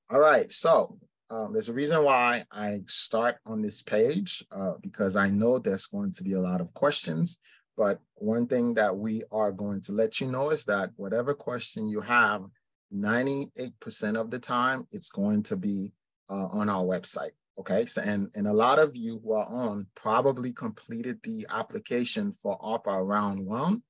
All right, so there's a reason why I start on this page because I know there's going to be a lot of questions. But one thing that we are going to let you know is that whatever question you have, 98% of the time, it's going to be on our website. Okay, so and a lot of you who are on probably completed the application for ARPA round one,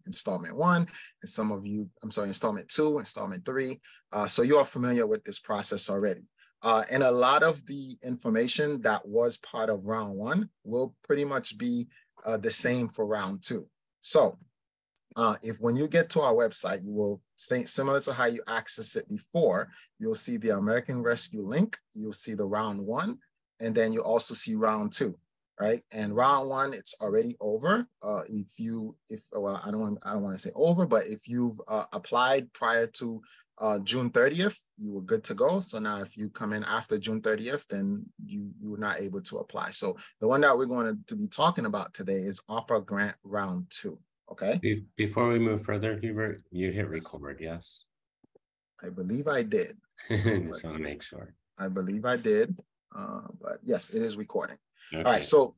installment one, and some of you, I'm sorry, installment two, installment three. So you are familiar with this process already. And a lot of the information that was part of round one will pretty much be the same for round two. So if when you get to our website, you will say, similar to how you access it before, you'll see the American Rescue link, you'll see the round one, and then you also see round two, right? And round one, it's already over. Well, I don't want to say over, but if you've applied prior to June 30th, you were good to go. So now if you come in after June 30th, then you were not able to apply. So the one that we're going to be talking about today is ARPA Grant Round 2. Okay. Before we move further, Hubert, you hit record, yes? I believe I did. Just want to make sure. I believe I did, but yes, it is recording. Okay. All right, so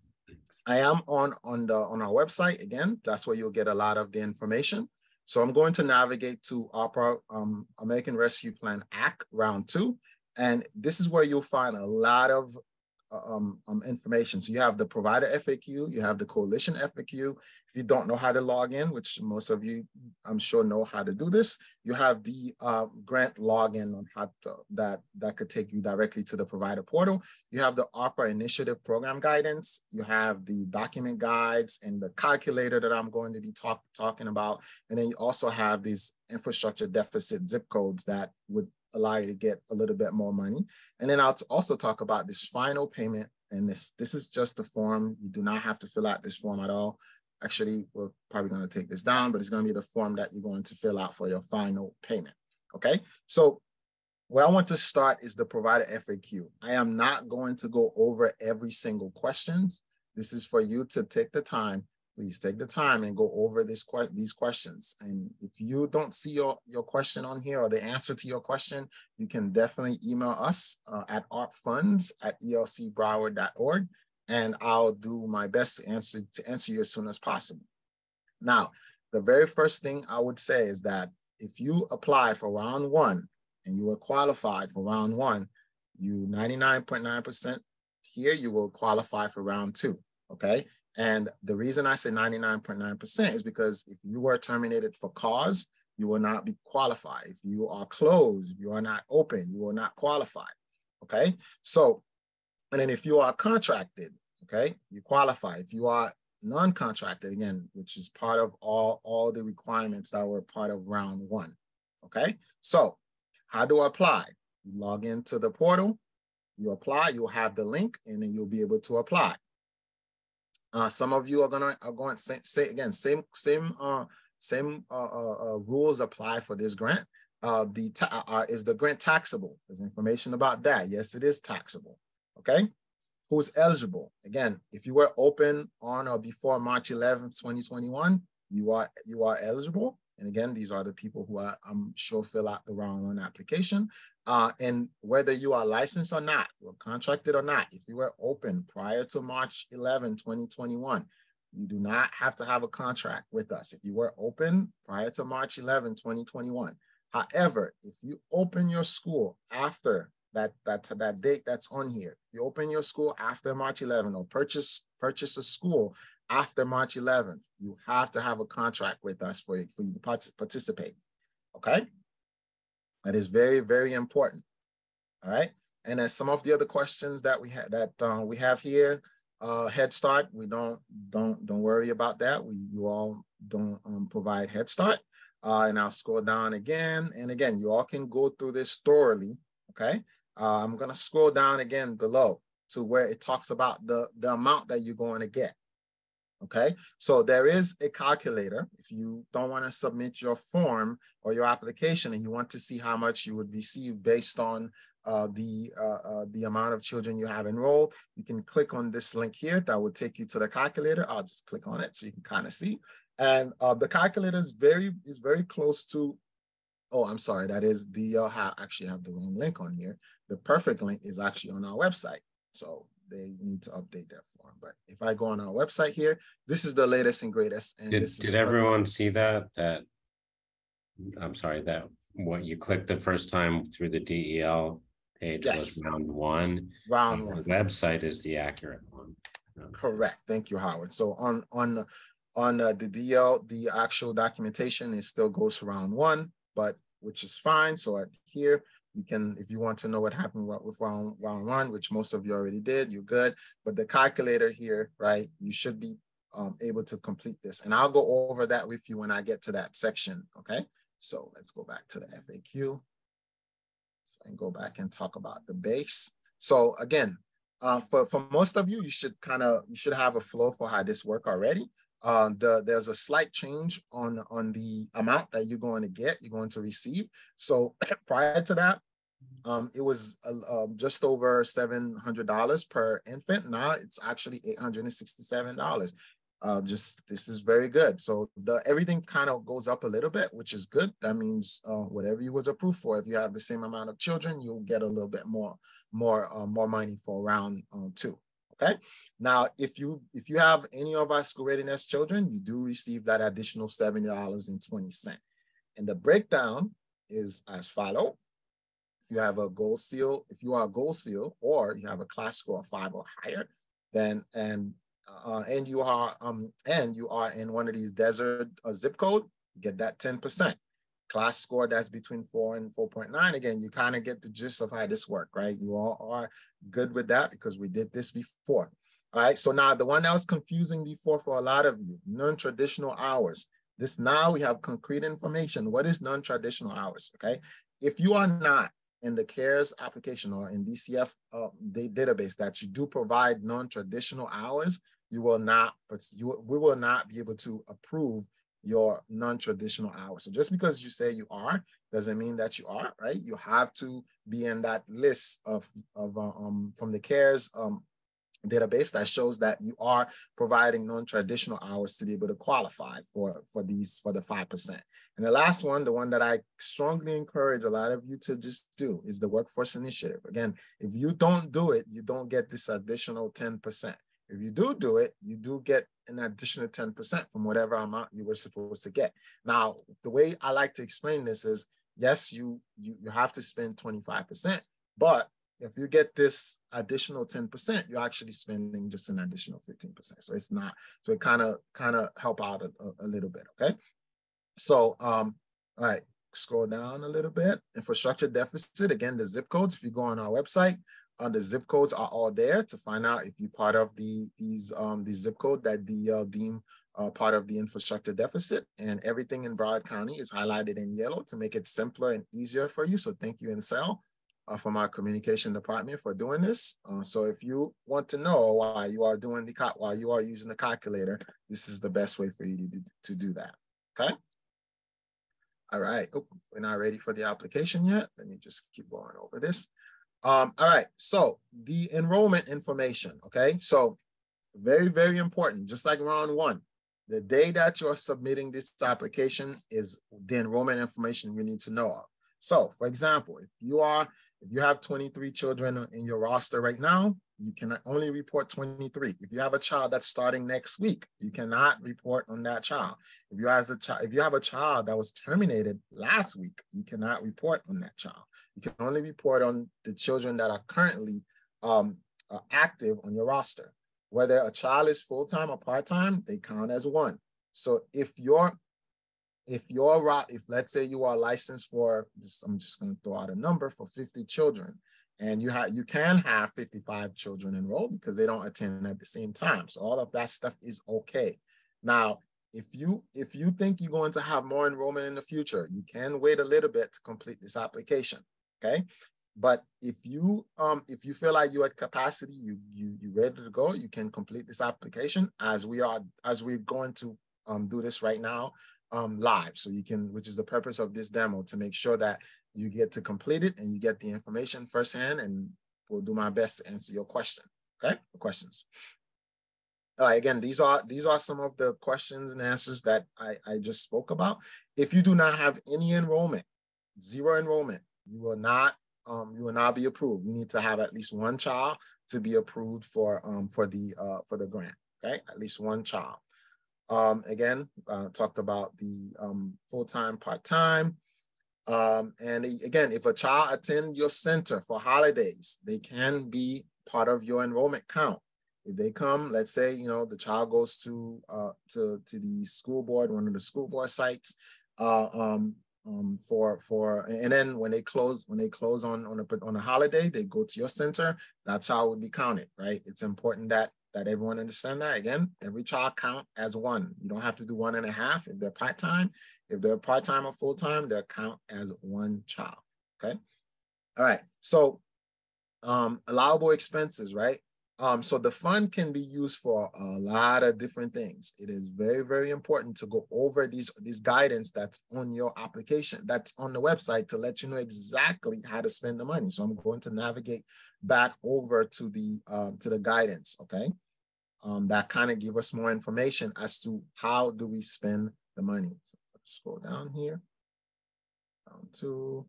I am on our website again. That's where you'll get a lot of the information. So I'm going to navigate to ARPA American Rescue Plan Act Round 2, and this is where you'll find a lot of information. So you have the provider FAQ, you have the coalition FAQ. If you don't know how to log in, which most of you, I'm sure, know how to do this, you have the grant login on how to, that could take you directly to the provider portal. You have the ARPA initiative program guidance. You have the document guides and the calculator that I'm going to be talking about. And then you also have these infrastructure deficit zip codes that would allow you to get a little bit more money. And then I'll also talk about this final payment. And this is just the form. You do not have to fill out this form at all. Actually, we're probably going to take this down, but it's going to be the form that you're going to fill out for your final payment. Okay. So where I want to start is the provider FAQ. I am not going to go over every single question. This is for you to take the time. Please take the time and go over these questions. And if you don't see your question on here or the answer to your question, you can definitely email us at arpfunds@elcbroward.org, and I'll do my best to answer you as soon as possible. Now, the very first thing I would say is that if you apply for round one and you were qualified for round one, you 99.9% here, you will qualify for round two, okay? And the reason I say 99.9% is because if you were terminated for cause, you will not be qualified. If you are closed, if you are not open, you will not qualify, okay? So, and then if you are contracted, okay, you qualify. If you are non-contracted, again, which is part of all the requirements that were part of round one, okay? So how do I apply? You log into the portal, you apply, you'll have the link, and then you'll be able to apply. Some of you are going to say again, same rules apply for this grant. Is the grant taxable? There's information about that. Yes, it is taxable. Okay. Who's eligible? Again, if you were open on or before March 11th, 2021, you are eligible. And again, these are the people who I'm sure fill out the round one application. And whether you are licensed or not, or contracted or not, if you were open prior to March 11, 2021, you do not have to have a contract with us. If you were open prior to March 11, 2021. However, if you open your school after that date that's on here, you open your school after March 11 or purchase a school after March 11th, you have to have a contract with us for you to participate, okay? That is very, very important, all right? And as some of the other questions that we have here, Head Start, we don't worry about that. You all don't provide Head Start. And I'll scroll down again. And again, you all can go through this thoroughly, okay? I'm gonna scroll down again below to where it talks about the amount that you're going to get. Okay, so there is a calculator. If you don't want to submit your form or your application and you want to see how much you would receive based on the amount of children you have enrolled, you can click on this link here that will take you to the calculator. I'll just click on it so you can kind of see. And the calculator is very close to Oh, I'm sorry. That is actually have the wrong link on here. The perfect link is actually on our website. So they need to update that form. But if I go on our website here, this is the latest and greatest. And this is Did everyone see that? I'm sorry, that what you clicked the first time through the DEL page was yes, round one. round The one. website is the accurate one. Correct. Thank you, Howard. So on the DL, the actual documentation, it still goes to round one, but which is fine. So here you can, if you want to know what happened with round one, which most of you already did, you're good. But the calculator here, right? You should be able to complete this, and I'll go over that with you when I get to that section. Okay. So let's go back to the FAQ. So I can go back and talk about the base. So again, for most of you, you should have a flow for how this work already. There's a slight change on the amount that you're going to receive. So prior to that, it was just over $700 per infant. Now it's actually $867. This is very good. So everything kind of goes up a little bit, which is good. That means whatever you was approved for, if you have the same amount of children, you'll get a little bit more money for round two. Okay. Now, if you have any of our school readiness children, you do receive that additional $70.20. And the breakdown is as follows. If you have a gold seal, if you are a gold seal, or you have a class score of 5 or higher, then and you are in one of these desert zip code, get that 10%. Class score that's between 4 and 4.9. Again, you kind of get the gist of how this works, right? You all are good with that because we did this before. All right. So now the one that was confusing before for a lot of you, non-traditional hours. This now we have concrete information. What is non-traditional hours? Okay. If you are not in the CARES application or in DCF database that you do provide non-traditional hours, we will not be able to approve your non-traditional hours. So just because you say you are, doesn't mean that you are, right? You have to be in that list from the CARES database that shows that you are providing non-traditional hours to be able to qualify for the 5%. And the last one, the one that I strongly encourage a lot of you to just do, is the workforce initiative. Again, if you don't do it, you don't get this additional 10%. If you do it, you do get an additional 10% from whatever amount you were supposed to get. Now, the way I like to explain this is, yes, you have to spend 25%, but if you get this additional 10%, you're actually spending just an additional 15%. So it's not, so it kind of help out a little bit, okay? So, all right, scroll down a little bit. Infrastructure deficit, again, the zip codes, if you go on our website, the zip codes are all there to find out if you're part of the zip code that the deem part of the infrastructure deficit, and everything in Broward County is highlighted in yellow to make it simpler and easier for you. So thank you, Incel, from our communication department for doing this. So if you want to know why you are using the calculator, this is the best way for you to do that. Okay. All right. Oh, we're not ready for the application yet. Let me just keep going over this. All right. So the enrollment information. Okay. So very, very important. Just like round one, the day that you're submitting this application is the enrollment information you need to know of. So, for example, if you have 23 children in your roster right now, you can only report 23. If you have a child that's starting next week, you cannot report on that child. If you have a child that was terminated last week, you cannot report on that child. You can only report on the children that are currently active on your roster. Whether a child is full-time or part-time, they count as one. So if let's say you are licensed for, I'm just going to throw out a number, for 50 children, and you can have 55 children enrolled because they don't attend at the same time. So all of that stuff is okay. Now, if you think you're going to have more enrollment in the future, you can wait a little bit to complete this application. Okay. But if you feel like you're at capacity, you're ready to go, you can complete this application as we're going to do this right now live. So you can, which is the purpose of this demo, to make sure that you get to complete it and you get the information firsthand, and we'll do my best to answer your question. Okay, questions. Again, these are some of the questions and answers that I just spoke about. If you do not have any enrollment, zero enrollment, you will not be approved. You need to have at least one child to be approved for the grant. Okay, at least one child. Again, talked about the full-time, part-time. And again, if a child attends your center for holidays, they can be part of your enrollment count. If they come, let's say, the child goes to the school board, one of the school board sites, and then when they close on a holiday, they go to your center, that child would be counted, right? It's important that everyone understand that. Again, every child count as one. You don't have to do 1.5 if they're part-time. If they're part-time or full-time, they'll count as one child, okay? All right, so allowable expenses, right? So the fund can be used for a lot of different things. It is very, very important to go over these guidance that's on your application, that's on the website, to let you know exactly how to spend the money. So I'm going to navigate back over to the guidance, okay? That kind of give us more information as to how do we spend the money. So let's scroll down here, down to,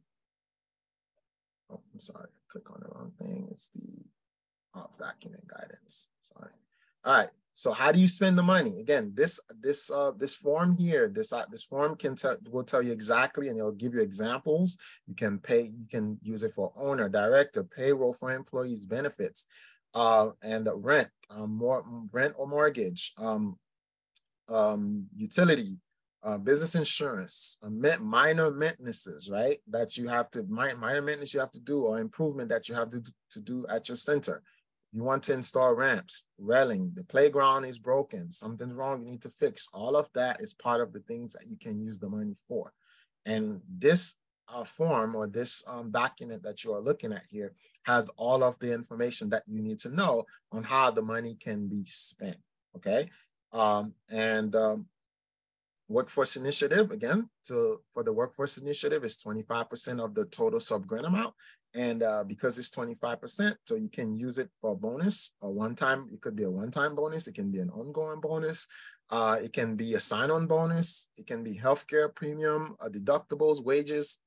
oh, I'm sorry, click on the wrong thing. It's the document guidance. Sorry. All right. So how do you spend the money? Again, this form here, this form will tell you exactly, and it'll give you examples. You can use it for owner, director, payroll for employees, benefits, and rent, rent or mortgage, utility, business insurance, minor maintenances, right? That you have to minor maintenance you have to do, or improvement that you have to do at your center. You want to install ramps, railing, the playground is broken, something's wrong, you need to fix. All of that is part of the things that you can use the money for. And this form, or this document that you are looking at here, has all of the information that you need to know on how the money can be spent, okay? Workforce initiative, again, for the workforce initiative is 25% of the total sub-grant amount. And because it's 25%, so you can use it for a bonus, a one-time, it could be a one-time bonus, it can be an ongoing bonus, it can be a sign-on bonus, it can be healthcare premium, deductibles, wages,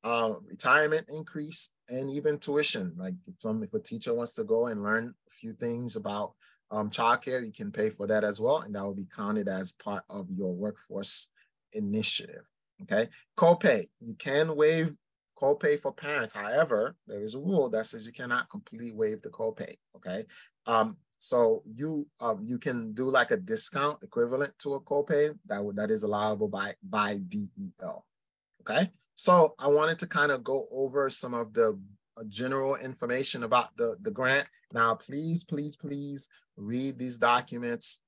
retirement increase, and even tuition. Like if a teacher wants to go and learn a few things about childcare, you can pay for that as well, and that will be counted as part of your workforce initiative. Okay, copay, you can waive copay for parents. However, there is a rule that says you cannot completely waive the copay. Okay, so you can do like a discount equivalent to a copay that is allowable by DEL. Okay, so I wanted to kind of go over some of the general information about the grant. Now, please read these documents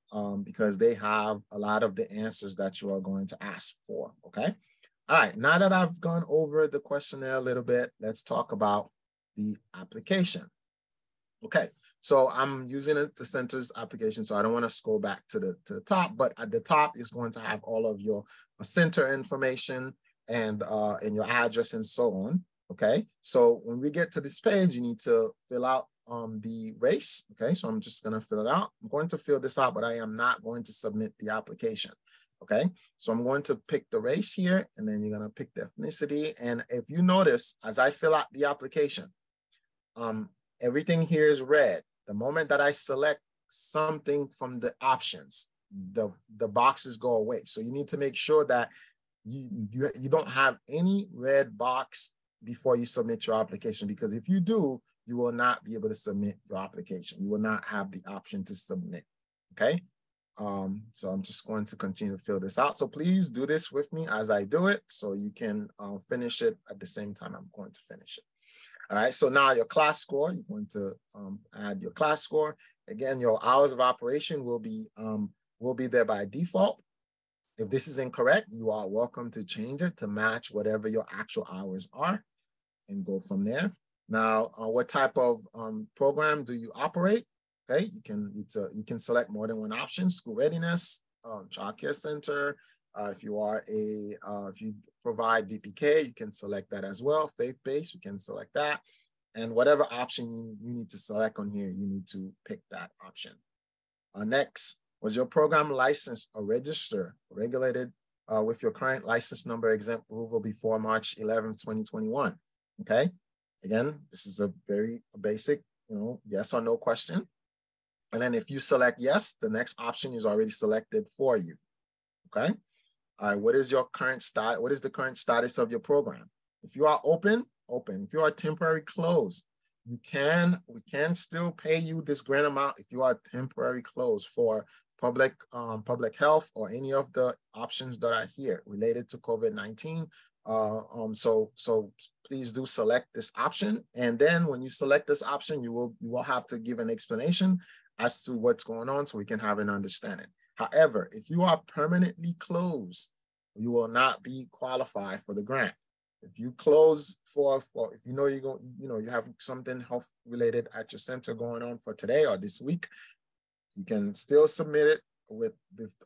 because they have a lot of the answers that you are going to ask for, okay? All right, now that I've gone over the questionnaire a little bit, let's talk about the application. Okay, so I'm using the center's application, so I don't want to scroll back to the top, but at the top is going to have all of your center information and your address and so on. Okay, so when we get to this page, you need to fill out the race. Okay, so I'm just going to fill it out. I'm going to fill this out, but I am not going to submit the application. Okay, so I'm going to pick the race here, and then you're going to pick the ethnicity. And if you notice, as I fill out the application, everything here is red. The moment that I select something from the options, the boxes go away. So you need to make sure that you don't have any red box before you submit your application, because if you do, you will not be able to submit your application. You will not have the option to submit, okay? So I'm just going to continue to fill this out. So please do this with me as I do it, so you can finish it at the same time I'm going to finish it. All right, so now your class score, you're going to add your class score. Again, your hours of operation will be there by default. If this is incorrect, you are welcome to change it to match whatever your actual hours are and go from there. Now, what type of program do you operate? Okay, you can select more than one option: school readiness, child care center. If you provide VPK, you can select that as well. Faith-based, you can select that. And whatever option you need to select on here, you need to pick that option. Next, was your program licensed or registered, regulated with your current license number exempt approval before March 11th, 2021. Okay. Again, this is a very basic, yes or no question. And then if you select yes, the next option is already selected for you. Okay. All right. What is your current status? What is the current status of your program? If you are open. If you are temporary closed, we can still pay you this grant amount if you are temporary closed for public health or any of the options that are here related to COVID-19. So please do select this option. And then when you select this option, you will have to give an explanation as to what's going on so we can have an understanding. However, if you are permanently closed, you will not be qualified for the grant. If you close if you have something health related at your center going on for today or this week, you can still submit it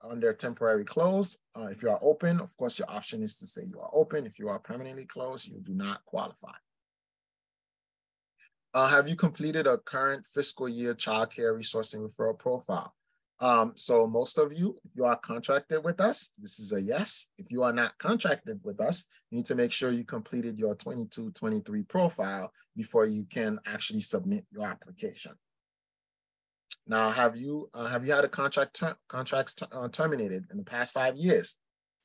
under temporary close. If you are open, of course, your option is to say you are open. If you are permanently closed, you do not qualify. Have you completed a current fiscal year child care resourcing referral profile? So most of you, if you are contracted with us, this is a yes. If you are not contracted with us, you need to make sure you completed your 22-23 profile before you can actually submit your application. Now, have you had a contracts terminated in the past 5 years?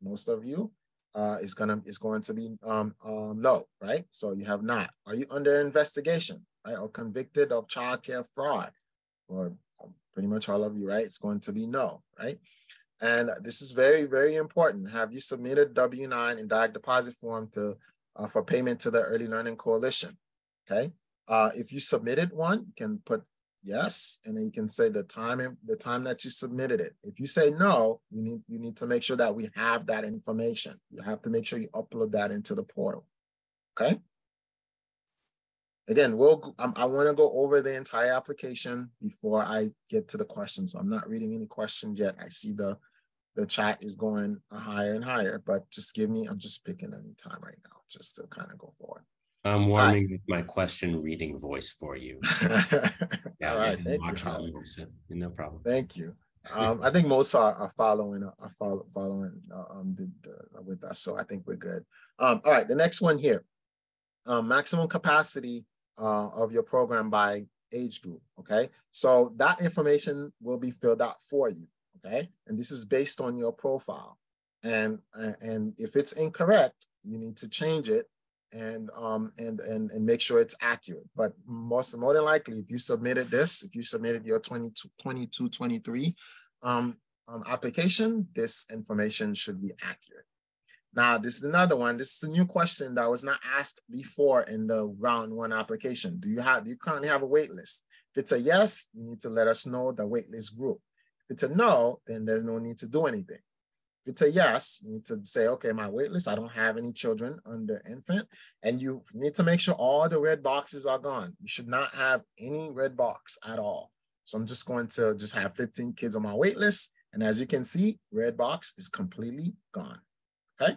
Most of you is going to be no, right? So you have not. Are you under investigation, right, or convicted of child care fraud? Or pretty much all of you, right? It's going to be no, right? And this is very, very important. Have you submitted W-9 and direct deposit form for payment to the Early Learning Coalition? Okay. If you submitted one, you can put yes, and then you can say the time that you submitted it. If you say no, you need to make sure that we have that information. You have to make sure you upload that into the portal. Okay. Again, I want to go over the entire application before I get to the questions. So I'm not reading any questions yet. I see the chat is going higher and higher, but I'm just picking any time right now just to kind of go forward. I'm warming with my question reading voice for you. Yeah, all right, thank you. No problem. Thank you. I think most are following with us, so I think we're good. All right, the next one here, maximum capacity of your program by age group. Okay, so that information will be filled out for you. Okay, and this is based on your profile, and if it's incorrect, you need to change it and make sure it's accurate. But more than likely, if you submitted your 22-23 application, this information should be accurate. Now, this is another one. This is a new question that was not asked before in the round 1 application. Do you currently have a wait list? If it's a yes, you need to let us know the wait list group. If it's a no, then there's no need to do anything. If it's a yes, you need to say, okay, my wait list, I don't have any children under infant, and you need to make sure all the red boxes are gone. You should not have any red box at all. So I'm just going to have 15 kids on my wait list. And as you can see, red box is completely gone. Okay,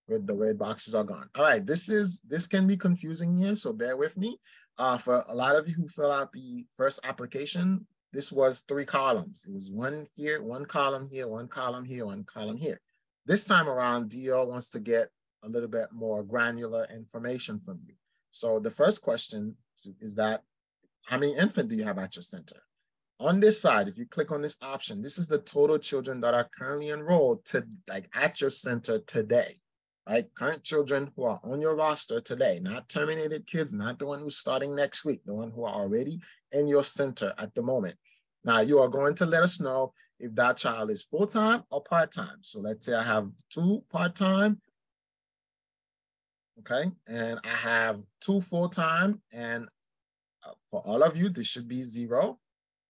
the red boxes are gone. All right, this can be confusing here, so bear with me. For a lot of you who fill out the first application, this was 3 columns. It was one here, 1 column here, 1 column here, 1 column here. This time around, DO wants to get a little bit more granular information from you. So the first question is that, how many infants do you have at your center? On this side, if you click on this option, this is the total children that are currently enrolled at your center today, right? Current children who are on your roster today, not terminated kids, not the one who's starting next week, the one who are already in your center at the moment. Now, you are going to let us know if that child is full-time or part-time. So let's say I have 2 part-time, okay? And I have 2 full-time, and for all of you, this should be 0.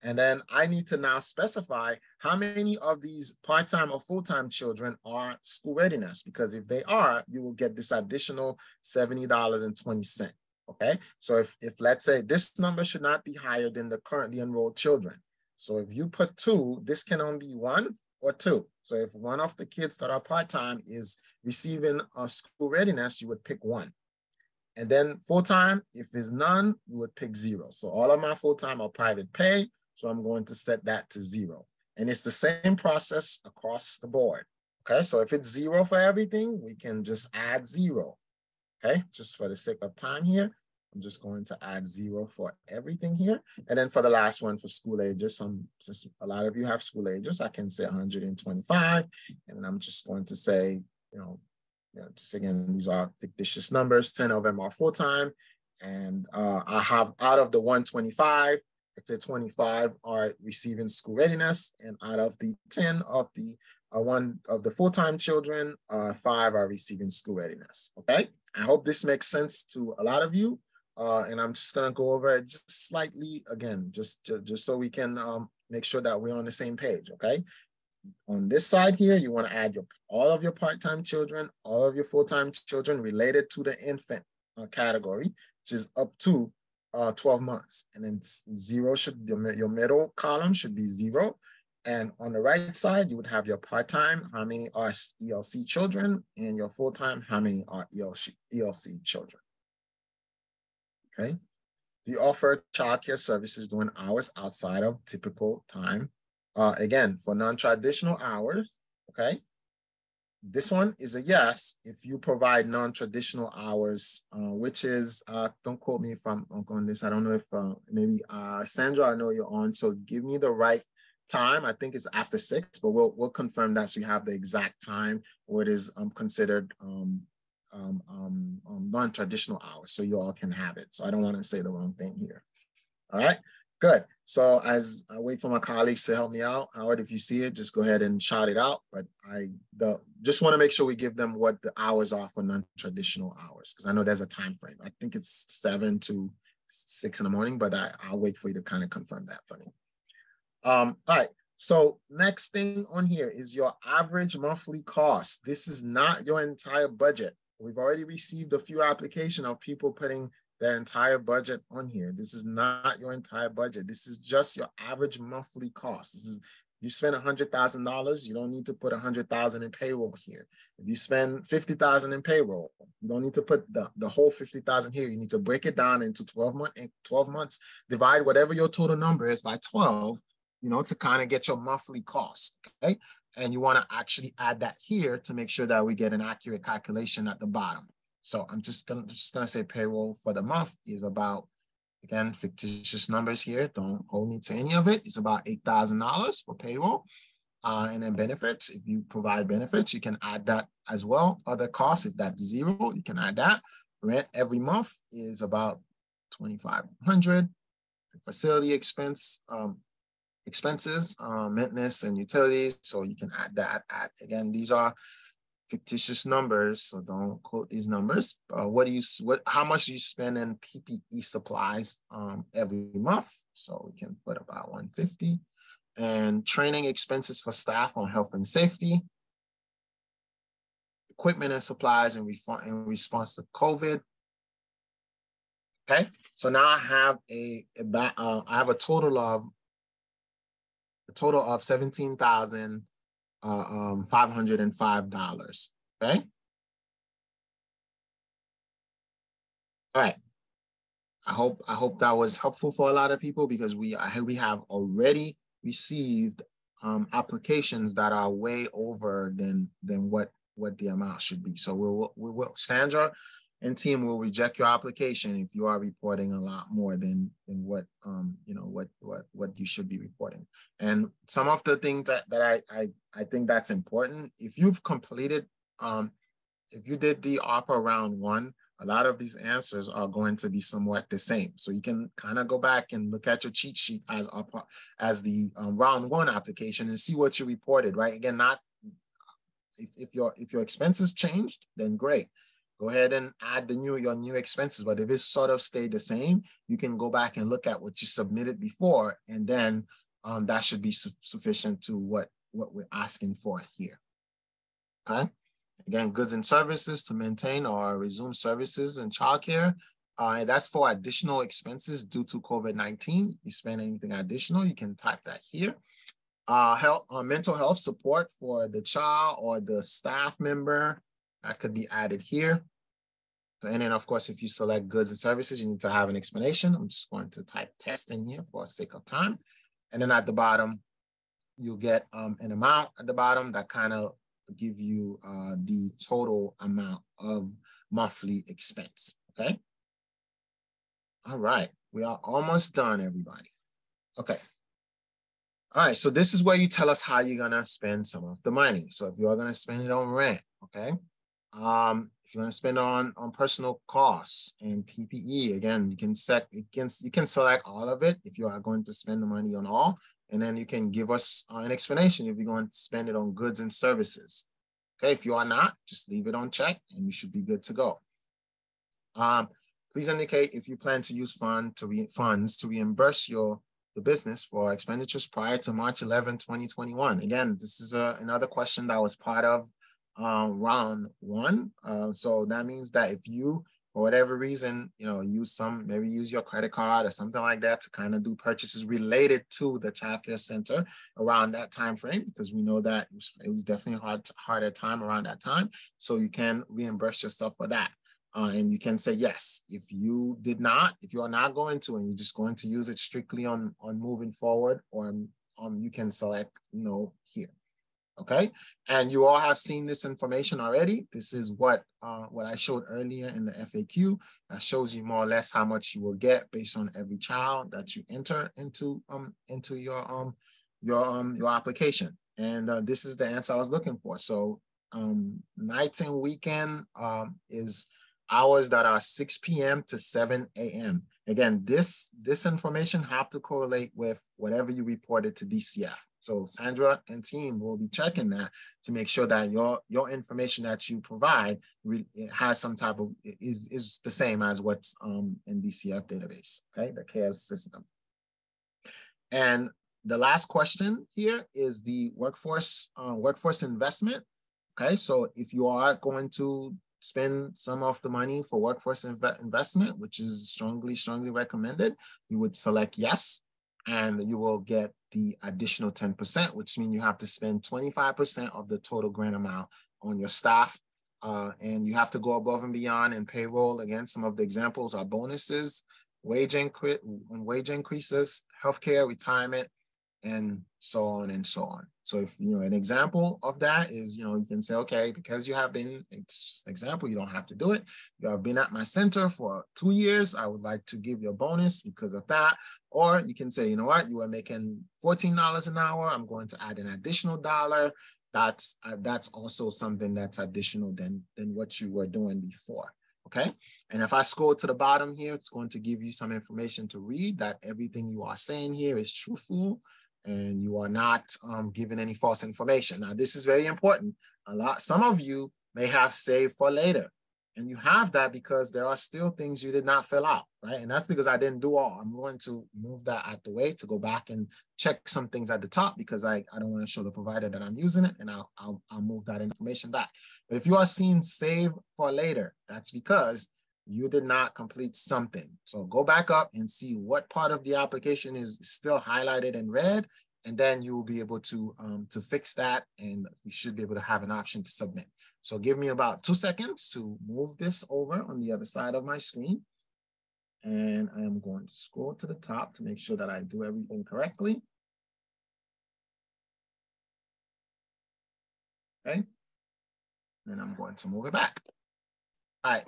And then I need to now specify how many of these part-time or full-time children are school readiness, because if they are, you will get this additional $70.20, okay? So if let's say this number should not be higher than the currently enrolled children. So if you put 2, this can only be 1 or 2. So if one of the kids that are part-time is receiving a school readiness, you would pick 1. And then full-time, if there's none, you would pick 0. So all of my full-time are private pay. So I'm going to set that to 0. And it's the same process across the board. Okay, so if it's 0 for everything, we can just add 0. Okay, just for the sake of time here, I'm just going to add 0 for everything here. And then for the last one for school ages, since a lot of you have school ages, I can say 125. And I'm just going to say, just again, these are fictitious numbers, 10 of them are full-time. And I have out of the 125, let's say 25 are receiving school readiness. And out of the 10 of the full-time children, 5 are receiving school readiness, okay? I hope this makes sense to a lot of you. And I'm just gonna go over it just slightly again, just so we can make sure that we're on the same page, okay? On this side here, you wanna add all of your part-time children, all of your full-time children related to the infant category, which is up to 12 months. And then 0 your middle column should be 0. And on the right side, you would have your part-time, how many are ELC children, and your full-time, how many are ELC children. Okay. Do you offer childcare services during hours outside of typical time? Again, for non-traditional hours, okay? This one is a yes if you provide non-traditional hours, which is, don't quote me if I'm on this. I don't know if maybe Sandra, I know you're on, so give me the right time. I think it's after 6, but we'll confirm that so you have the exact time where it is considered non-traditional hours, so you all can have it. So I don't want to say the wrong thing here. All right, good. So as I wait for my colleagues to help me out, Howard, if you see it, just go ahead and shout it out. But just want to make sure we give them what the hours are for non-traditional hours, because I know there's a time frame. I think it's 7 to 6 in the morning, but I'll wait for you to kind of confirm that for me. All right, so next thing on here is your average monthly cost. This is not your entire budget. We've already received a few applications of people putting their entire budget on here. This is not your entire budget. This is just your average monthly cost. This is, you spend $100,000, you don't need to put $100,000 in payroll here. If you spend $50,000 in payroll, you don't need to put the whole $50,000 here. You need to break it down into 12 months, divide whatever your total number is by 12, to kind of get your monthly cost, okay? And you want to actually add that here to make sure that we get an accurate calculation at the bottom. So I'm just gonna say payroll for the month is about, again, fictitious numbers here. Don't hold me to any of it. It's about $8,000 for payroll. And then benefits, if you provide benefits, you can add that as well. Other costs, if that's 0, you can add that. Rent every month is about $2,500. Facility expenses, maintenance and utilities. So you can add that. Again, these are fictitious numbers, so don't quote these numbers. How much do you spend in PPE supplies every month? So we can put about $150. And training expenses for staff on health and safety, equipment and supplies in response to COVID. Okay, so now I have a total of $17,505. Okay. All right. I hope that was helpful for a lot of people, because we have already received applications that are way over than what the amount should be. So we will Sandra and team will reject your application if you are reporting a lot more than what what you should be reporting. And some of the things that I think that's important, if you've completed, if you did the ARPA round 1, a lot of these answers are going to be somewhat the same. So you can kind of go back and look at your cheat sheet as the round 1 application and see what you reported, right? Again, not if your expenses changed, then great. Go ahead and add your new expenses. But if it's sort of stayed the same, you can go back and look at what you submitted before, and then that should be sufficient to what we're asking for here. Okay. Again, goods and services to maintain or resume services and childcare. And that's for additional expenses due to COVID-19. You spend anything additional, you can type that here. Mental health support for the child or the staff member, that could be added here. And then, of course, if you select goods and services, you need to have an explanation. I'm just going to type test in here for the sake of time. And then at the bottom, you'll get an amount at the bottom that kind of give you the total amount of monthly expense, okay? All right, we are almost done, everybody. Okay. All right, so this is where you tell us how you're gonna spend some of the money. So if you are gonna spend it on rent, okay? If you're gonna spend it on personal costs and PPE, again, you can select all of it if you are going to spend the money on all, and then you can give us an explanation if you're going to spend it on goods and services. Okay, if you are not, just leave it on check and you should be good to go. Please indicate if you plan to use funds to reimburse the business for expenditures prior to March 11, 2021. Again, this is another question that was part of round one. So that means that if you, for whatever reason, maybe use your credit card or something like that to kind of do purchases related to the child care center around that time frame, because we know that it was definitely harder time around that time. So you can reimburse yourself for that. And you can say yes. If you are not going to, and you're just going to use it strictly on moving forward, or you can select no here. Okay, and you all have seen this information already. This is what I showed earlier in the FAQ. That shows you more or less how much you will get based on every child that you enter into your application. And this is the answer I was looking for. So nights and weekend is hours that are 6 p.m. to 7 a.m. Again, this information have to correlate with whatever you reported to DCF. So Sandra and team will be checking that to make sure that your information that you provide has some type of, is the same as what's in DCF database, okay, the CARES system. And the last question here is the workforce investment. Okay, so if you are going to spend some of the money for workforce investment, which is strongly recommended, you would select yes, and you will get the additional 10%, which means you have to spend 25% of the total grant amount on your staff. And you have to go above and beyond in payroll. Again, some of the examples are bonuses, wage increases, healthcare, retirement, and so on and so on. So if, an example of that is, you can say, okay, because you have been, it's just an example, you don't have to do it. You have been at my center for 2 years. I would like to give you a bonus because of that. Or you can say, you know what, you are making $14 an hour. I'm going to add an additional $1. That's also something that's additional than what you were doing before. Okay. And if I scroll to the bottom here, it's going to give you some information to read that everything you are saying here is truthful, and you are not giving any false information. Now, this is very important. Some of you may have saved for later, and you have that because there are still things you did not fill out, right? And that's because I didn't do all. I'm going to move that out the way to go back and check some things at the top, because I don't want to show the provider that I'm using it, and I'll move that information back. But if you are seeing save for later, that's because you did not complete something. So go back up and see what part of the application is still highlighted in red, and then you will be able to fix that, and you should be able to have an option to submit. So give me about 2 seconds to move this over on the other side of my screen. And I am going to scroll to the top to make sure that I do everything correctly. Okay. And I'm going to move it back. All right.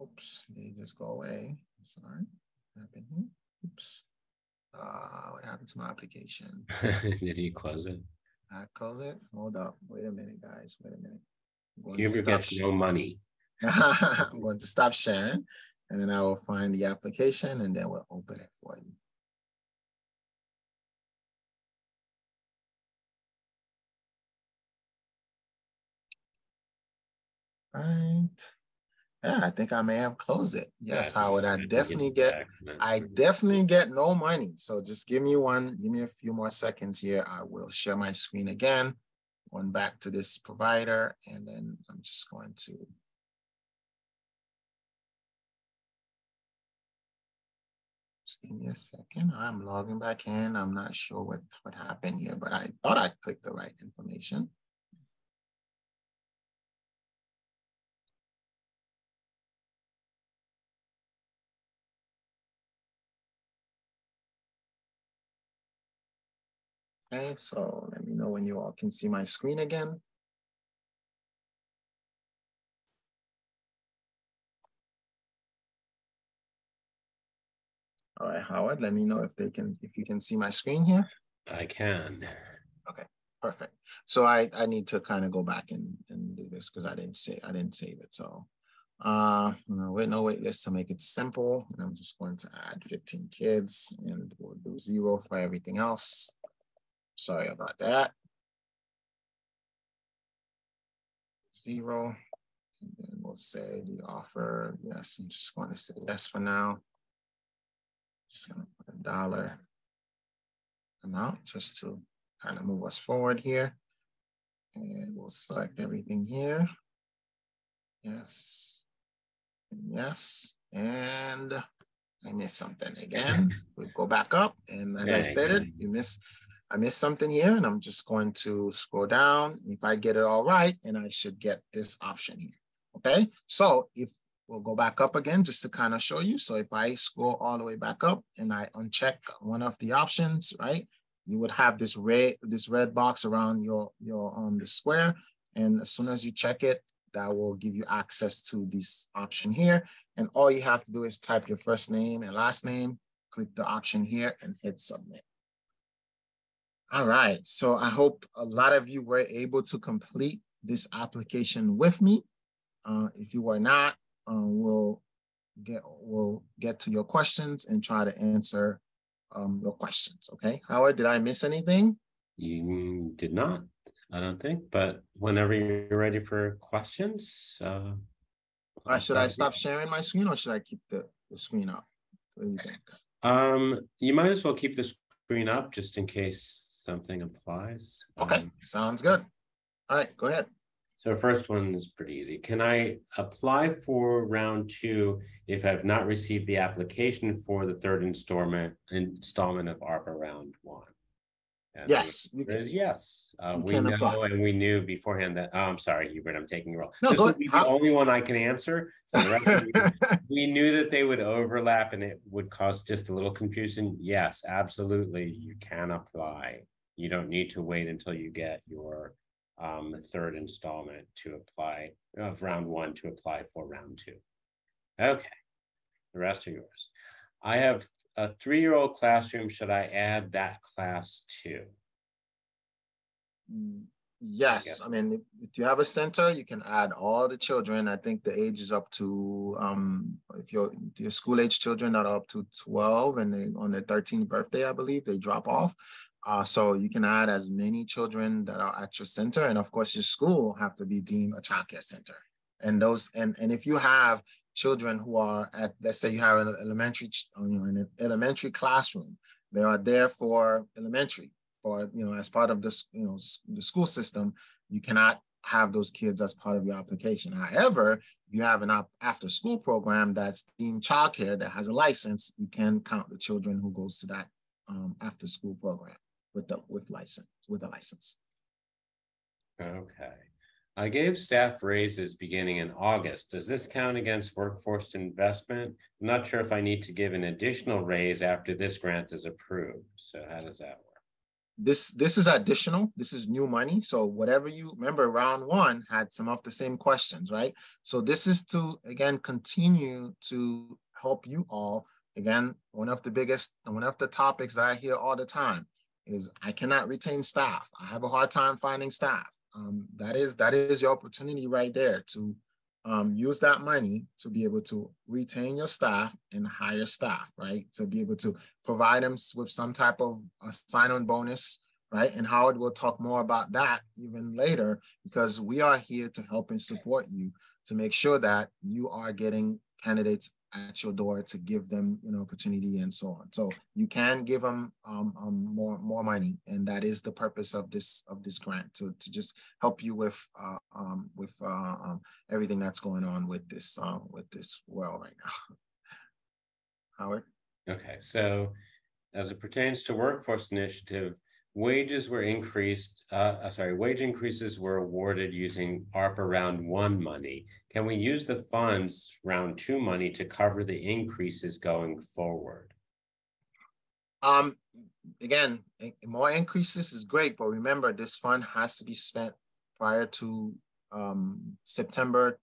Oops, they just go away. Sorry. What happened here? Oops. What happened to my application? Did you close it? I close it. Hold up. Wait a minute, guys. Wait a minute. Huber gets no money. I'm going to stop sharing, and then I will find the application, and then we'll open it for you. All right. Yeah, I think I may have closed it. Yes, Howard, I definitely get no money. So just give me a few more seconds here. I will share my screen again, going back to this provider, and then I'm just going to. Just give me a second. I'm logging back in. I'm not sure what happened here, but I thought I clicked the right information. Okay, so let me know when you all can see my screen again. All right, Howard, let me know if you can see my screen here. I can. Okay, perfect. So I need to kind of go back and do this because I didn't save it. So no wait list to make it simple. And I'm just going to add 15 kids and we'll do 0 for everything else. Sorry about that. 0. And then we'll say the offer. Yes, I'm just going to say yes for now. Just going to put $1 amount just to kind of move us forward here. And we'll select everything here. Yes. Yes. And I missed something again. We'll go back up. And as I stated, I missed something here, and I'm just going to scroll down. If I get it all right, and I should get this option here. Okay. So if we'll go back up again just to kind of show you. So if I scroll all the way back up and I uncheck one of the options, right, you would have this red box around the square. And as soon as you check it, that will give you access to this option here. And all you have to do is type your first name and last name, click the option here and hit submit. All right, so I hope a lot of you were able to complete this application with me. If you were not, we'll get to your questions and try to answer your questions. Okay, Howard, did I miss anything? You did not, I don't think, but whenever you're ready for questions. Should I stop sharing my screen or should I keep the screen up? What do you think? You might as well keep the screen up just in case something applies. Okay, sounds good. All right, go ahead. So first one is pretty easy. Can I apply for round 2 if I've not received the application for the third installment of ARPA round 1? And yes. Yes. We know apply. And we knew beforehand that, I'm sorry, Hubert, I'm taking your role. No, this would be the only one I can answer. So the rest of you, we knew that they would overlap and it would cause just a little confusion. Yes, absolutely. You can apply. You don't need to wait until you get your third installment to apply of round 1 to apply for round 2. Okay, the rest are yours. I have a 3-year-old classroom. Should I add that class too? Yes, I mean, if you have a center, you can add all the children. I think the age is up to, if your school age children are up to 12 and they on their 13th birthday, I believe, they drop off. So you can add as many children that are at your center. And of course, your school have to be deemed a childcare center. And those, and if you have children who are at, let's say you have an elementary, in an elementary classroom, they are there for elementary, for, as part of this, the school system, you cannot have those kids as part of your application. However, if you have an after school program that's deemed childcare that has a license, you can count the children who goes to that after school program with a license. Okay. I gave staff raises beginning in August. Does this count against workforce investment? I'm not sure if I need to give an additional raise after this grant is approved. So how does that work? This is additional. This is new money. So whatever you remember, round 1 had some of the same questions, right? So this is to, again, continue to help you all. Again, one of the topics that I hear all the time is I cannot retain staff. I have a hard time finding staff. That is your opportunity right there to use that money to be able to retain your staff and hire staff, right? To be able to provide them with some type of a sign-on bonus, right? And Howard will talk more about that even later, because we are here to help and support you to make sure that you are getting candidates at your door to give them, opportunity and so on. So you can give them more money, and that is the purpose of this grant, to just help you with everything that's going on with this world right now. Howard. Okay, so as it pertains to workforce initiative, wages were increased. Wage increases were awarded using ARPA Round 1 money. Can we use the funds Round 2 money to cover the increases going forward? Again, more increases is great, but remember, this fund has to be spent prior to September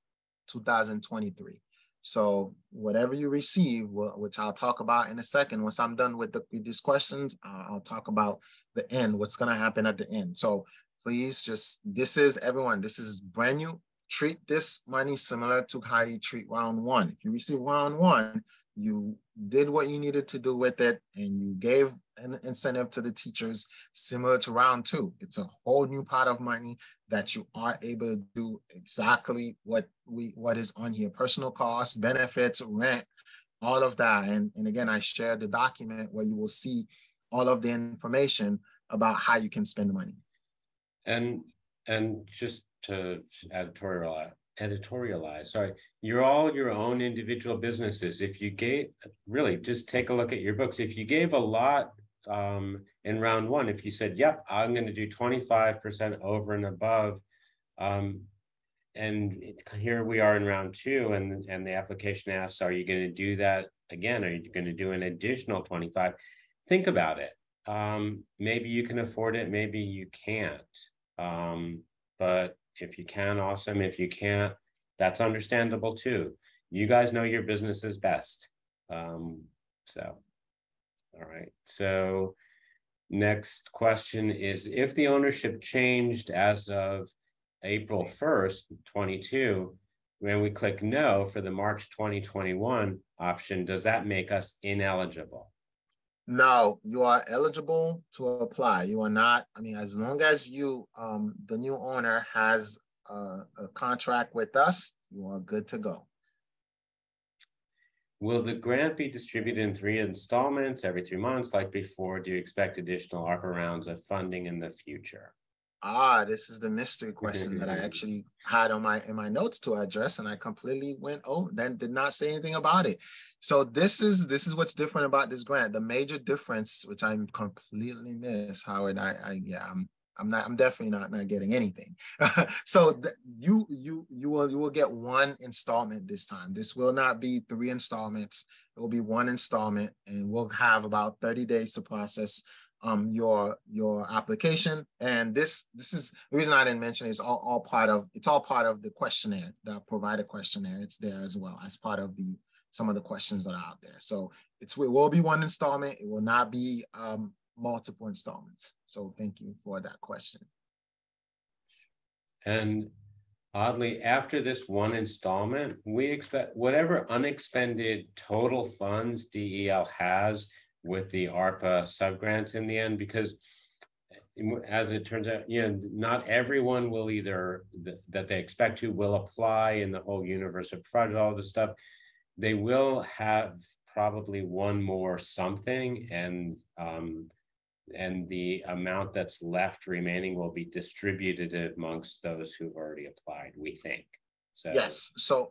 2023. So whatever you receive, which I'll talk about in a second, once I'm done with these questions, I'll talk about the end, what's going to happen at the end. So please just, this is everyone, this is brand new. Treat this money similar to how you treat round one. If you receive round one, you did what you needed to do with it, and you gave an incentive to the teachers similar to round two. It's a whole new pot of money that you are able to do exactly what is on here: personal costs, benefits, rent, all of that. And again, I shared the document where you will see all of the information about how you can spend the money. And just to editorialize, sorry, you're all your own individual businesses. If you gave, really just take a look at your books. If you gave a lot in round one, if you said, yep, I'm going to do 25% over and above, and here we are in round two, and the application asks, are you going to do that again? Are you going to do an additional 25? Think about it. Maybe you can afford it, maybe you can't. But if you can, awesome. If you can't, that's understandable too. You guys know your businesses best. All right. So next question is, if the ownership changed as of April 1st, 22, when we click no for the March 2021 option, does that make us ineligible? No, you are eligible to apply. You are not, I mean, as long as you, the new owner has a contract with us, you are good to go. Will the grant be distributed in 3 installments every 3 months like before? Do you expect additional ARPA rounds of funding in the future? This is the mystery question that I actually had on in my notes to address, and I completely went, oh, then did not say anything about it. So this is what's different about this grant. The major difference, which I completely miss, Howard. I'm definitely not getting anything. So you will get one installment this time. This will not be 3 installments. It will be 1 installment, and we'll have about 30 days to process your application. And this is the reason I didn't mention it. It's all part of the questionnaire, the provider questionnaire. It's there as well as part of some of the questions that are out there. So it will be 1 installment. It will not be multiple installments. So thank you for that question. And oddly, after this 1 installment, we expect whatever unexpended total funds DEL has with the ARPA subgrants in the end, because as it turns out, not everyone will either that they expect to will apply in the whole universe of project, all this stuff. They will have probably one more something, and the amount that's left remaining will be distributed amongst those who've already applied, we think. So yes, so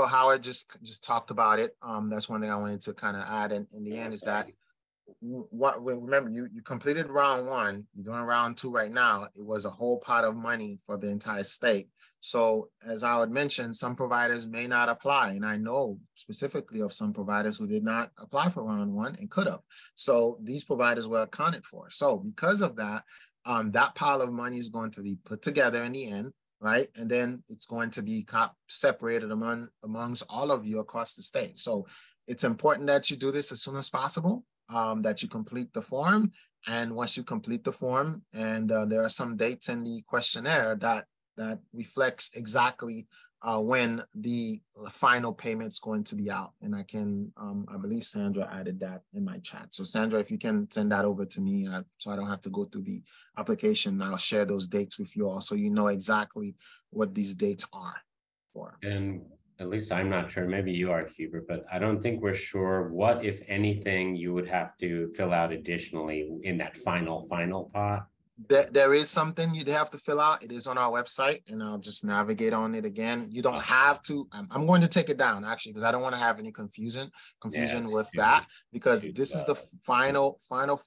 Howard just talked about it. That's one thing I wanted to kind of add in the end is that remember you completed round 1, you're doing round 2 right now. It was a whole pot of money for the entire state. So as I would mention, some providers may not apply, and I know specifically of some providers who did not apply for round 1 and could have. So these providers were accounted for. So because of that, that pile of money is going to be put together in the end, right? And then it's going to be separated amongst all of you across the state. So it's important that you do this as soon as possible. That you complete the form. And once you complete the form, and there are some dates in the questionnaire that reflects exactly when the final payment's going to be out. And I believe Sandra added that in my chat. So Sandra, if you can send that over to me, so I don't have to go through the application, I'll share those dates with you all, so you know exactly what these dates are for. And at least I'm not sure, maybe you are, Hubert, but I don't think we're sure what, if anything, you would have to fill out additionally in that final pot. There is something you'd have to fill out. It is on our website, and I'll just navigate on it again. You don't have to. I'm going to take it down actually, because I don't want to have any confusion with that, because this is the final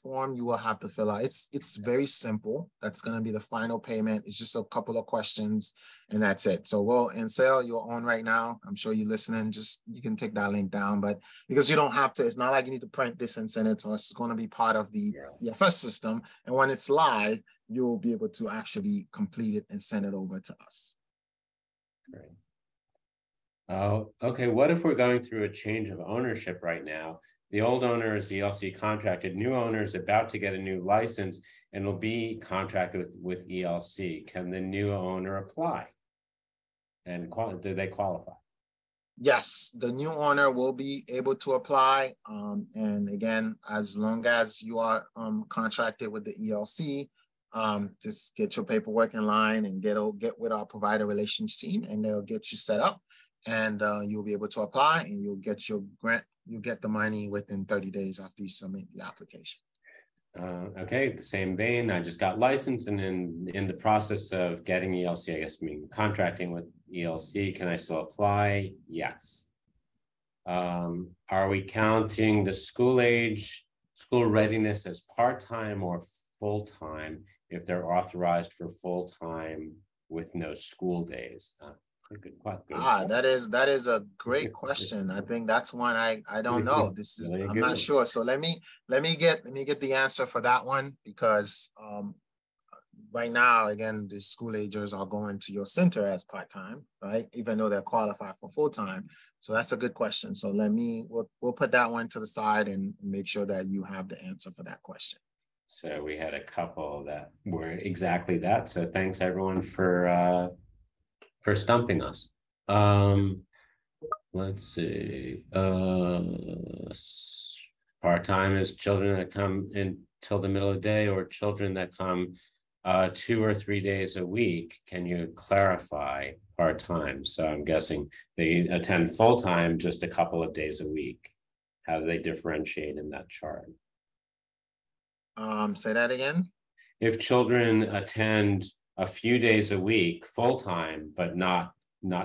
form you will have to fill out. It's very simple. That's going to be the final payment. It's just a couple of questions, and that's it. So Ansel, you're on right now. I'm sure you're listening. You can take that link down, but because you don't have to, it's not like you need to print this and send it to us. It's going to be part of the EFS system, and when it's live, you'll be able to actually complete it and send it over to us. Great. Oh, okay. What if we're going through a change of ownership right now? The old owner is ELC contracted, new owner is about to get a new license and will be contracted with ELC. Can the new owner apply? And do they qualify? Yes, the new owner will be able to apply. And again, as long as you are contracted with the ELC, just get your paperwork in line and get with our provider relations team, and they'll get you set up, and you'll be able to apply, and you'll get your grant. You'll get the money within 30 days after you submit the application. Okay, the same vein, I just got licensed and in the process of getting ELC, I guess, contracting with ELC, can I still apply? Yes. Are we counting the school readiness as part-time or full-time if they're authorized for full-time with no school days? Good. That is a great question. I think that's one I don't know. This is I'm not sure. So let me get the answer for that one, because right now, again, the school agers are going to your center as part-time, right? Even though they're qualified for full-time. So that's a good question. So we'll put that one to the side and make sure that you have the answer for that question. So we had a couple that were exactly that. So thanks everyone for stumping us. Let's see. Part-time is children that come in till the middle of the day, or children that come 2 or 3 days a week. Can you clarify part-time? So I'm guessing they attend full-time just a couple of days a week. How do they differentiate in that chart? Say that again. If children attend a few days a week full-time, but not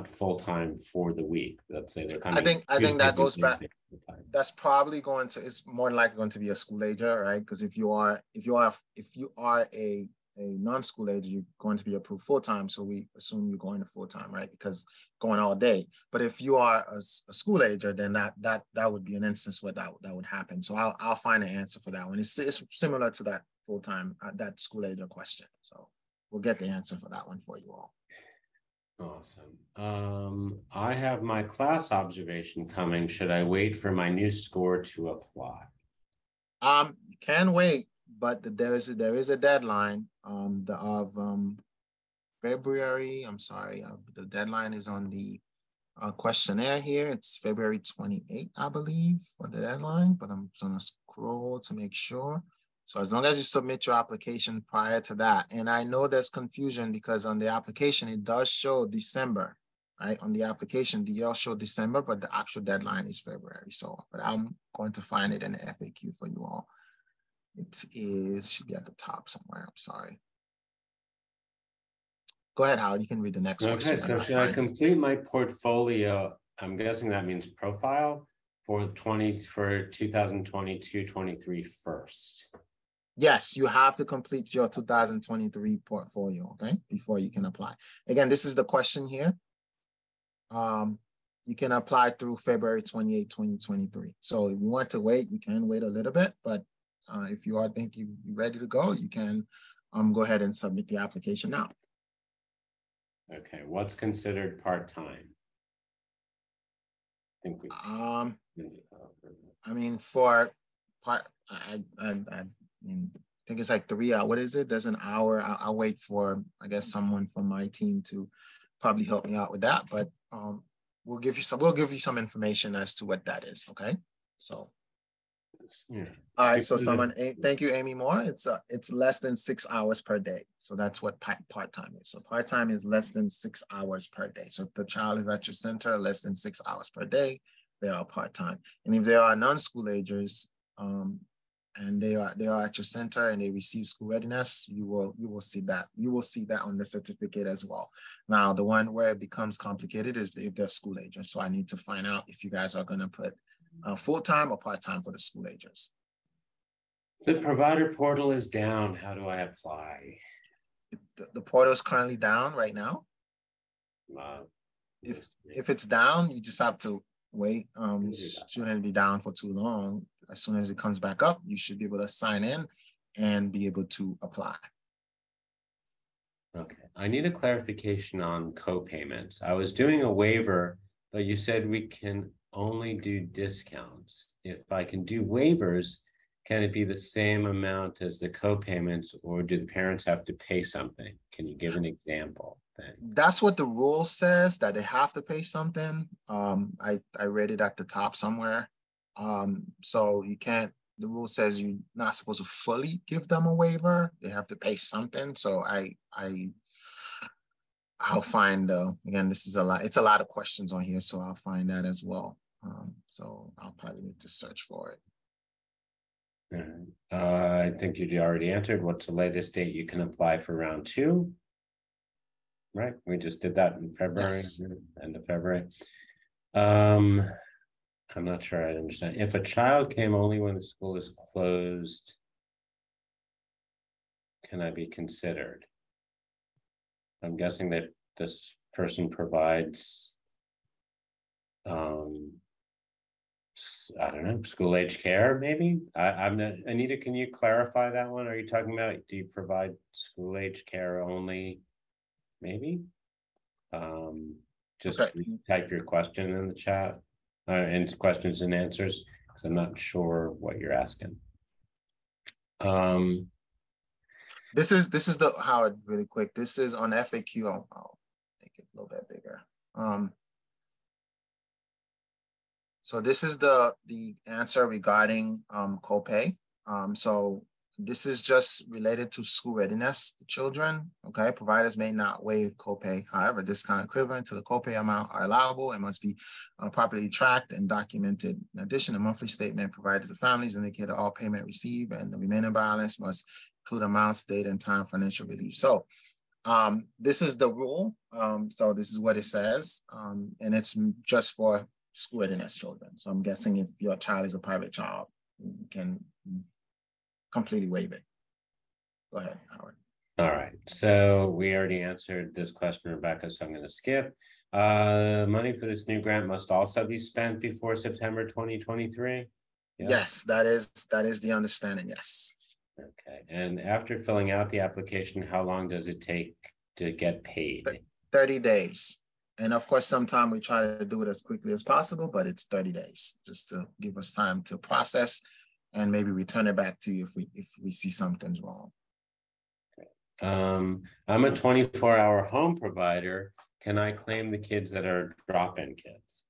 full-time for the week, let's say they're coming. I think that goes back. That's probably it's more than likely going to be a school ager, right? Because if you are a non-school ager, you're going to be approved full-time. So we assume you're going to full-time, right? Because going all day. But if you are a school ager, then that would be an instance where that would happen. So I'll find an answer for that one. It's similar to that full-time, that school ager question. So we'll get the answer for that one for you all. Awesome. I have my class observation coming. Should I wait for my new score to apply? You can wait, but there is a deadline of February. I'm sorry, the deadline is on the questionnaire here. It's February 28th, I believe, for the deadline, but I'm gonna scroll to make sure. So as long as you submit your application prior to that, and I know there's confusion because on the application, it does show December, right? On the application, DL show December, but the actual deadline is February. So, but I'm going to find it in the FAQ for you all. It should be at the top somewhere, I'm sorry. Go ahead, Howard, you can read the next question. So should I complete my portfolio? I'm guessing that means profile for 2022-23 first. Yes, you have to complete your 2023 portfolio, okay, before you can apply. Again, this is the question here. You can apply through February 28, 2023. So if you want to wait, you can wait a little bit, but if you think you're ready to go, you can go ahead and submit the application now. Okay, what's considered part-time? I mean, for part, I think it's like 3 hours. What is it? There's an hour. I'll wait for, I guess, someone from my team to probably help me out with that. But we'll give you some information as to what that is. Okay. So. Yeah. All right. So thank you, Amy Moore. It's less than 6 hours per day. So that's what part-time is. So part-time is less than 6 hours per day. So if the child is at your center less than 6 hours per day, they are part-time. And if they are non-school agers, and they are at your center and they receive school readiness, you will see that on the certificate as well. Now, the one where it becomes complicated is if they're school agers. So I need to find out if you guys are going to put full-time or part-time for the school agers. The provider portal is down. How do I apply? The portal is currently down right now. If it's down, you just have to wait. It shouldn't be down for too long. As soon as it comes back up, you should be able to sign in and be able to apply. Okay, I need a clarification on co-payments. I was doing a waiver but you said we can only do discounts. If I can do waivers, can it be the same amount as the co-payments, or do the parents have to pay something? Can you give an example then? That's what the rule says, that they have to pay something. I read it at the top somewhere. So you can't, the rule says you're not supposed to fully give them a waiver. They have to pay something. So I'll find, again, this is a lot, it's a lot of questions on here, so I'll find that as well. So I'll probably need to search for it. I think you already answered. What's the latest date you can apply for round 2? Right, we just did that in February, Yes. end of February. I'm not sure I understand. If a child came only when the school is closed, can I be considered? I'm guessing that this person provides, I don't know, school age care, maybe? I'm not, Anita, can you clarify that one? Are you talking about, do you provide school age care only? Maybe? Just Okay. type your question in the chat, and questions and answers, because I'm not sure what you're asking. This is the Howard, really quick. This is on FAQ. I'll make it a little bit bigger. So this is the answer regarding copay. So this is just related to school readiness children. Okay, providers may not waive copay. However, discount equivalent to the copay amount are allowable and must be properly tracked and documented. In addition, a monthly statement provided to families indicate all payment received, and the remaining balance must include amounts, date, and time for financial relief. So this is the rule. So this is what it says, and it's just for school readiness children. So I'm guessing if your child is a private child, you can completely waive it. Go ahead, Howard. All right, so we already answered this question, Rebecca, so I'm going to skip. Money for this new grant must also be spent before September 2023? Yeah. Yes, that is the understanding, yes. Okay, and after filling out the application, how long does it take to get paid? 30 days. And of course, sometimes we try to do it as quickly as possible, but it's 30 days just to give us time to process and maybe return it back to you if we see something's wrong. I'm a 24-hour home provider. Can I claim the kids that are drop-in kids?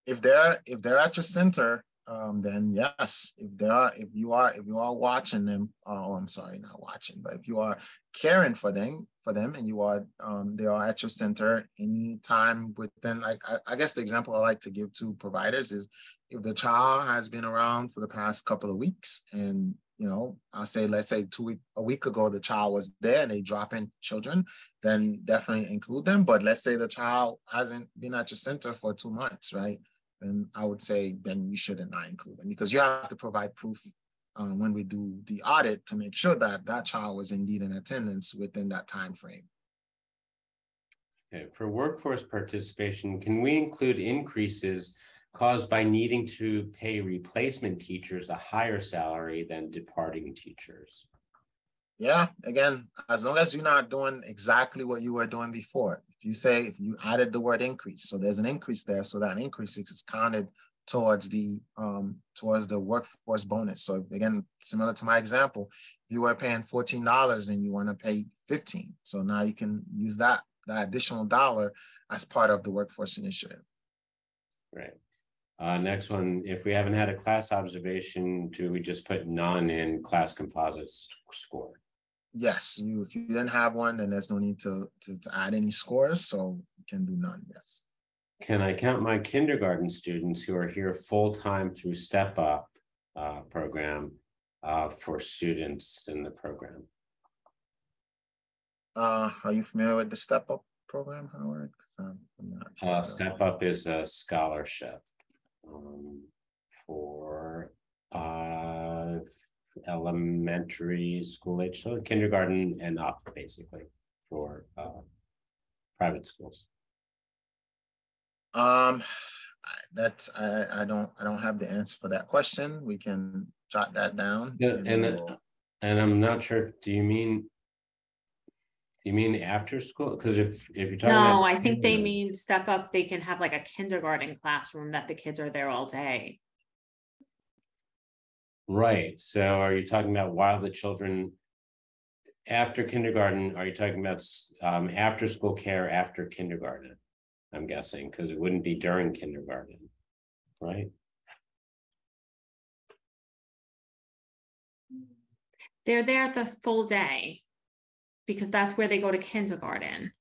If they're at your center, then yes. If you are watching them, I'm sorry, not watching, but if you are caring for them, and you are they are at your center anytime within, like I guess the example I like to give to providers is if the child has been around for the past couple of weeks, and I'll say, let's say a week ago the child was there and they drop in children, then definitely include them. But let's say the child hasn't been at your center for 2 months, right? Then I would say then you shouldn't not include them, because you have to provide proof when we do the audit to make sure that that child was indeed in attendance within that time frame. Okay. For workforce participation, can we include increases caused by needing to pay replacement teachers a higher salary than departing teachers? Yeah, again, as long as you're not doing exactly what you were doing before. If you added the word increase, so there's an increase there, so that increase is counted towards the workforce bonus. So again, similar to my example, if you were paying $14 and you want to pay $15, so now you can use that additional dollar as part of the workforce initiative. Right. Next one, if we haven't had a class observation, do we just put none in class composite score? Yes, if you didn't have one, then there's no need to add any scores, so you can do none, yes. Can I count my kindergarten students who are here full-time through Step Up program for students in the program? Are you familiar with the Step Up program, Howard? I'm not Step Up is a scholarship for elementary school age, so kindergarten and up, basically, for private schools. I don't have the answer for that question. We can jot that down. Yeah, and I'm not sure. Do you mean You mean after school? Because if you're talking No, about I think they mean step up, they can have like a kindergarten classroom that the kids are there all day. right. So are you talking about while the children after kindergarten? Are you talking about after school care after kindergarten? I'm guessing because it wouldn't be during kindergarten, right? They're there the full day because that's where they go to kindergarten.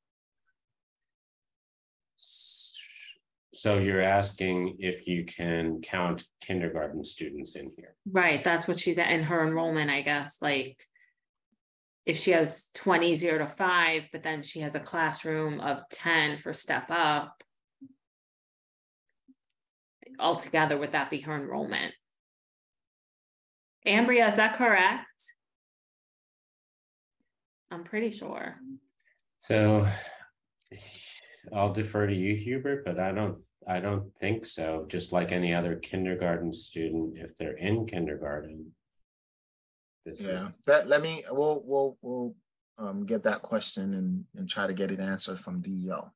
So you're asking if you can count kindergarten students in here. Right, that's what she's at in her enrollment, I guess. Like if she has 20, 0 to 5, but then she has a classroom of 10 for step up, altogether, would that be her enrollment? Ambria, is that correct? I'm pretty sure. So I'll defer to you, Hubert, but I don't think so. Just like any other kindergarten student, if they're in kindergarten. We'll get that question and try to get it answered from DEO.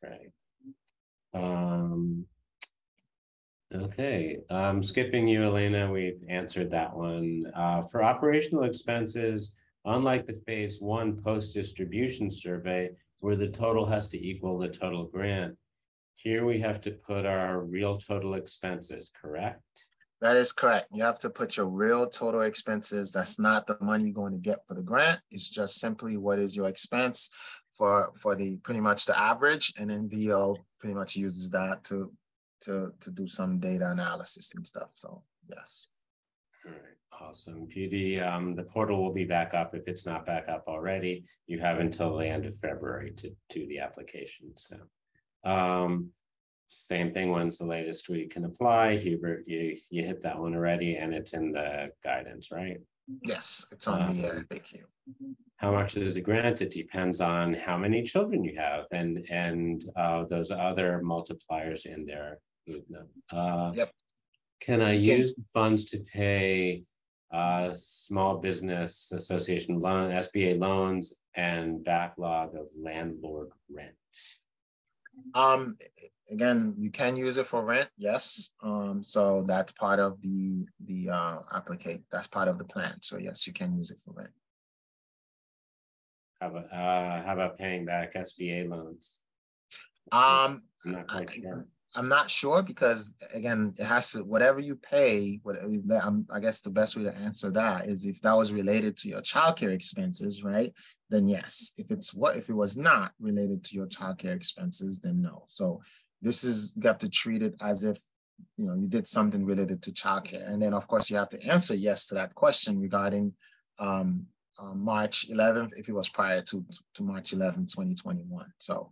Right. Okay, skipping you, Elena, we've answered that one. For operational expenses, unlike the phase 1 post-distribution survey, where the total has to equal the total grant, here we have to put our real total expenses, correct? That is correct. You have to put your real total expenses. That's not the money you're going to get for the grant. It's just simply what is your expense for the pretty much the average, and then DO pretty much uses that to do some data analysis and stuff. So yes. All right, awesome. Beauty. The portal will be back up. If it's not back up already, you have until the end of February to do the application. So same thing, when's the latest we can apply? Hubert, you hit that one already, and it's in the guidance, right? Yes, it's on the FAQ. How much is the grant? It depends on how many children you have and those other multipliers in there. Yep. Can I use funds to pay Small Business Association loan, SBA loans, and backlog of landlord rent? Again, you can use it for rent, yes. So that's part of the application. That's part of the plan. So yes, you can use it for rent. How about paying back SBA loans? I'm not quite sure. I'm not sure because again, it has to, whatever you pay, I guess the best way to answer that is if that was related to your childcare expenses, right? Then yes. If it was not related to your childcare expenses, then no. So this is, you have to treat it as if, you know, you did something related to childcare. And then of course you have to answer yes to that question regarding March 11th, if it was prior to March 11th, 2021. So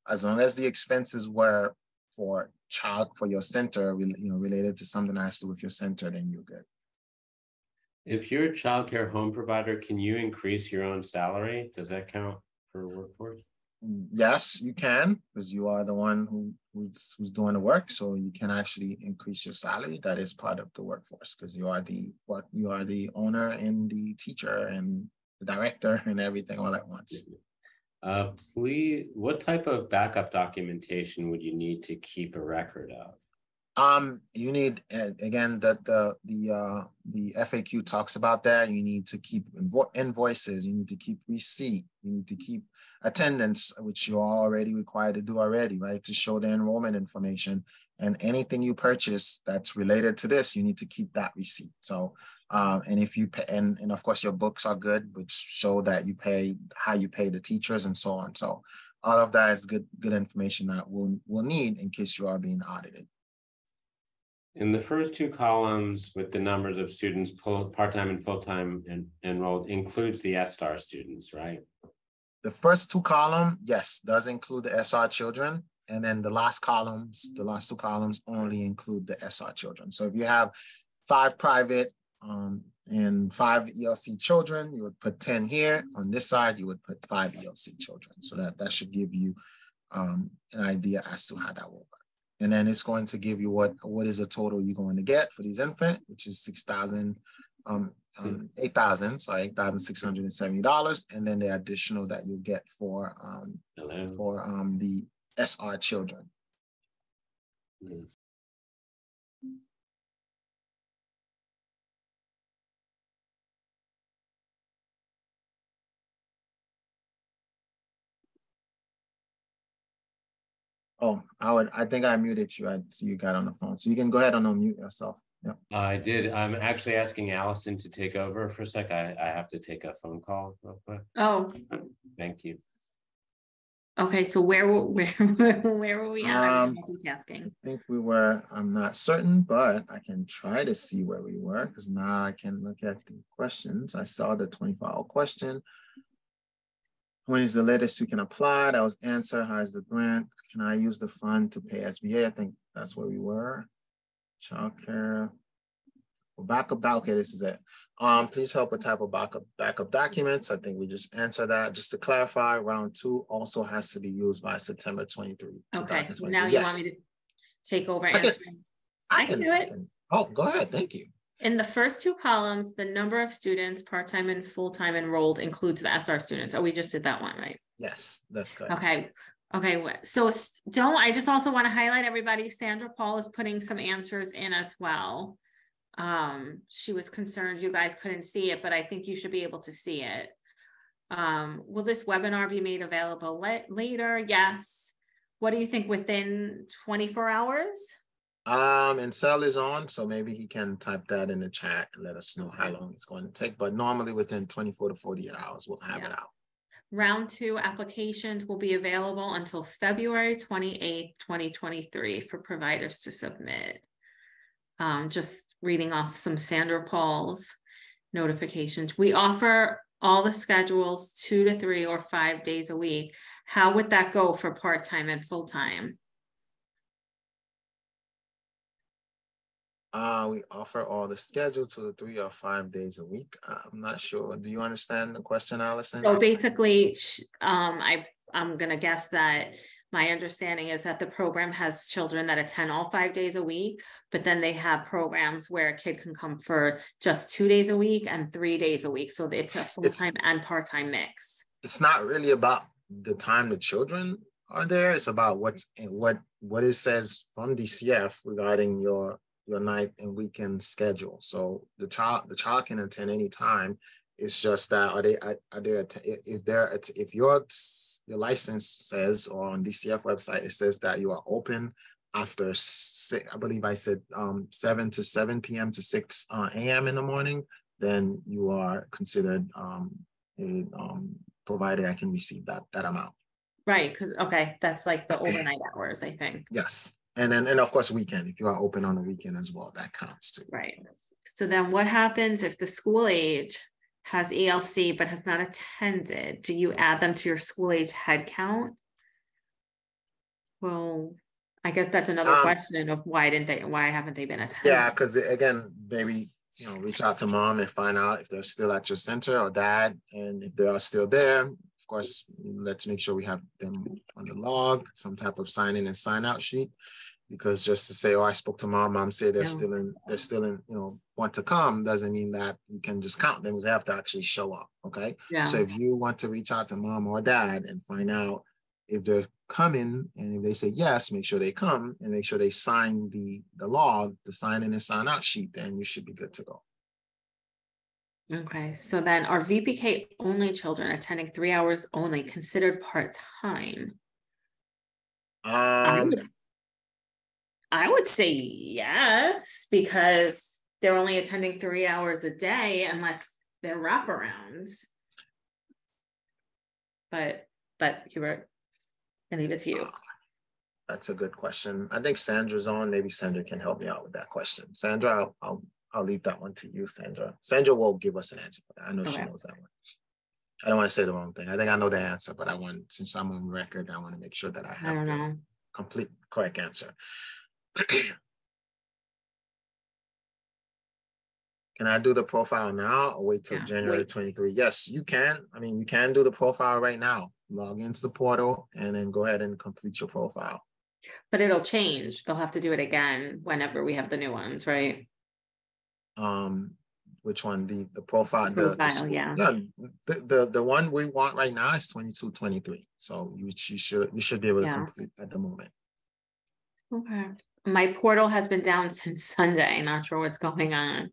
as long as the expenses were for your center, related to something that has to do with your center, then you're good. If you're a childcare home provider, can you increase your own salary? Does that count for workforce? Yes, you can, because you are the one who's doing the work. So you can actually increase your salary. That is part of the workforce because you are the owner and the teacher and the director and everything all at once. Please, what type of backup documentation would you need to keep a record of? You need, again, that the FAQ talks about that. You need to keep invoices, you need to keep receipt, you need to keep attendance, which you're already required to do already, right? To show the enrollment information, and anything you purchase that's related to this, you need to keep that receipt. So, and if you pay, and of course your books are good, which show that you pay, how you pay the teachers and so on. So all of that is good information that we'll need in case you are being audited. In the first two columns with the numbers of students part-time and full-time enrolled includes the SSTAR students, right? The first two columns, yes, does include the SR children. And then the last two columns only include the SR children. So if you have 5 private and 5 ELC children, you would put 10 here. On this side, you would put 5 ELC children. So that should give you an idea as to how that will work. And then it's going to give you what is the total you're going to get for these infant, which is $8,670, and then the additional that you get for the SR children. Yes. Oh, I think I muted you. I see you got on the phone, so you can go ahead and unmute yourself. Yeah. I did. I'm actually asking Allison to take over for a sec. I have to take a phone call real quick. Oh, Thank you. okay. So where were we at? Multitasking. I think we were, I'm not certain, but I can try to see where we were, because now I can look at the questions. I saw the 24-hour question. When is the latest you can apply? That was answer. How is the grant? Can I use the fund to pay SBA? I think that's where we were. Childcare. Backup. Okay, this is it. Please help with type of backup documents. I think we just answered that. Just to clarify, round 2 also has to be used by September 23. Okay, so now you want me to take over answering? I can do it. Oh, go ahead. Thank you. In the first 2 columns, the number of students, part-time and full-time enrolled, includes the SR students. Oh, we just did that one, right? Yes, that's good. Okay. Okay. So I just also want to highlight everybody. Sandra Paul is putting some answers in as well. She was concerned you guys couldn't see it, but I think you should be able to see it. Will this webinar be made available later? Yes. What do you think, within 24 hours? And Cell is on, so maybe he can type that in the chat and let us know how long it's going to take. But normally within 24 to 48 hours, we'll have it out. Round 2 applications will be available until February 28th, 2023 for providers to submit. Just reading off some Sandra Paul's notifications. We offer all the schedules 2 to 3 or 5 days a week. How would that go for part-time and full-time? We offer all the schedule 2 to 3 or 5 days a week. I'm not sure. Do you understand the question, Allison? So basically, I'm going to guess that my understanding is that the program has children that attend all 5 days a week, but then they have programs where a kid can come for just 2 days a week and 3 days a week. So it's a full-time and part-time mix. It's not really about the time the children are there. It's about what it says from DCF regarding your night and weekend schedule. So the child can attend any time. It's just that if your license says, or on DCF website it says that you are open after I believe I said 7 to 7 p.m. to 6 a.m. in the morning, then you are considered a provider that can receive that amount. Right, because that's like the overnight hours, I think. Yes. And of course weekend, if you are open on the weekend as well, that counts too. Right. So then what happens if the school age has ELC but has not attended? Do you add them to your school age head count? Well, I guess that's another question of why haven't they been attended? Yeah, because again, maybe reach out to mom and find out if they're still at your center, or dad, and if they are still there, of course, let's make sure we have them on the log, some type of sign in and sign out sheet. Because just to say, oh, I spoke to mom said they're still in, want to come, doesn't mean that you can just count them, because they have to actually show up. Okay. Yeah. So if you want to reach out to mom or dad and find out if they're coming, and if they say yes, make sure they come and make sure they sign the log, the sign in and sign out sheet, then you should be good to go. Okay. So then are VPK only children attending 3 hours only considered part-time? I would say yes, because they're only attending 3 hours a day unless they're wraparounds. But Hubert, I leave it to you. That's a good question. I think Sandra's on. Maybe Sandra can help me out with that question. Sandra, I'll leave that one to you, Sandra. Sandra will give us an answer for that. I know she knows that one. I don't want to say the wrong thing. I think I know the answer, but since I'm on record, I want to make sure that I have the complete correct answer. Can I do the profile now or wait till January 23? Yes, you can. I mean, you can do the profile right now. Log into the portal and then go ahead and complete your profile. But it'll change. They'll have to do it again whenever we have the new ones, right? Which one? The profile, Profile, school, yeah. yeah. The one we want right now is 22-23. So you should be able to complete at the moment. Okay. My portal has been down since Sunday. Not sure what's going on.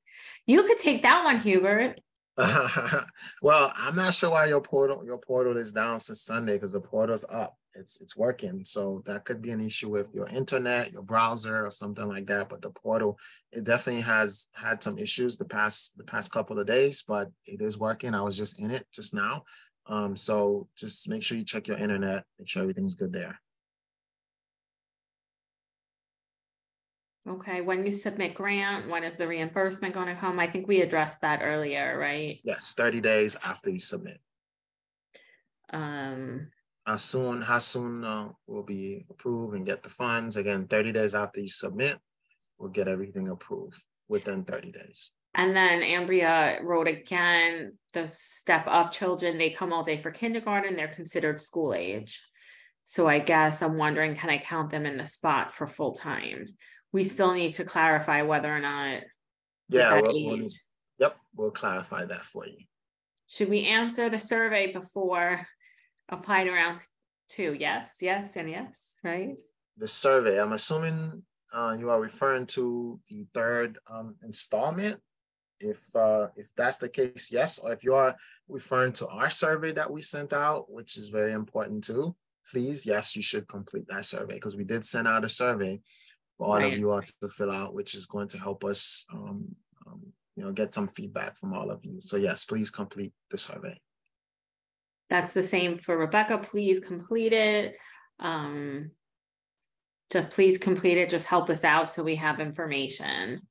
You could take that one, Hubert. Well, I'm not sure why your portal is down since Sunday, because the portal's up. It's working. So that could be an issue with your internet, your browser, or something like that. But the portal, it definitely has had some issues the past couple of days, but it is working. I was just in it just now. So just make sure you check your internet, make sure everything's good there. Okay, when you submit grant, when is the reimbursement going to come? I think we addressed that earlier, right? Yes, 30 days after you submit. How soon will be approved and get the funds? Again, 30 days after you submit, we'll get everything approved within 30 days. And then Ambria wrote again, the step up children, they come all day for kindergarten, they're considered school age. So I guess I'm wondering, can I count them in the spot for full time? We still need to clarify whether or not. Yeah, we'll clarify that for you. Should we answer the survey before applying to round 2? Yes, and yes, right? The survey, I'm assuming you are referring to the third installment. If that's the case, yes. Or if you are referring to our survey that we sent out, which is very important too, please, yes, you should complete that survey, because we did send out a survey for all of you all to fill out, which is going to help us get some feedback from all of you. So yes, please complete the survey. That's the same for Rebecca. Please complete it. Just please complete it. Just help us out so we have information.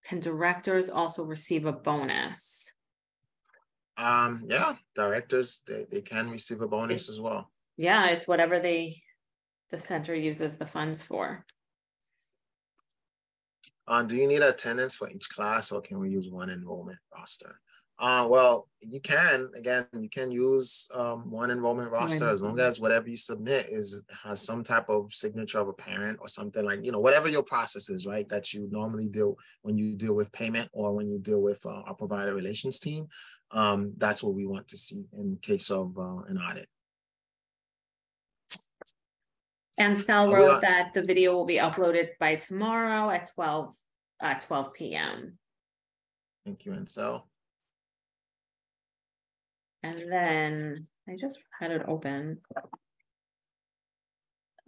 Can directors also receive a bonus? Yeah, directors, they can receive a bonus as well. Yeah, it's whatever the center uses the funds for. Do you need attendance for each class, or can we use one enrollment roster? Well, you can use one enrollment roster, as long as whatever you submit has some type of signature of a parent or something, like, whatever your process is, right, that you normally do when you deal with payment or when you deal with our provider relations team. That's what we want to see in case of an audit. And Sal wrote that the video will be uploaded by tomorrow at 12 p.m. Thank you, Ansel. And then I just had it open.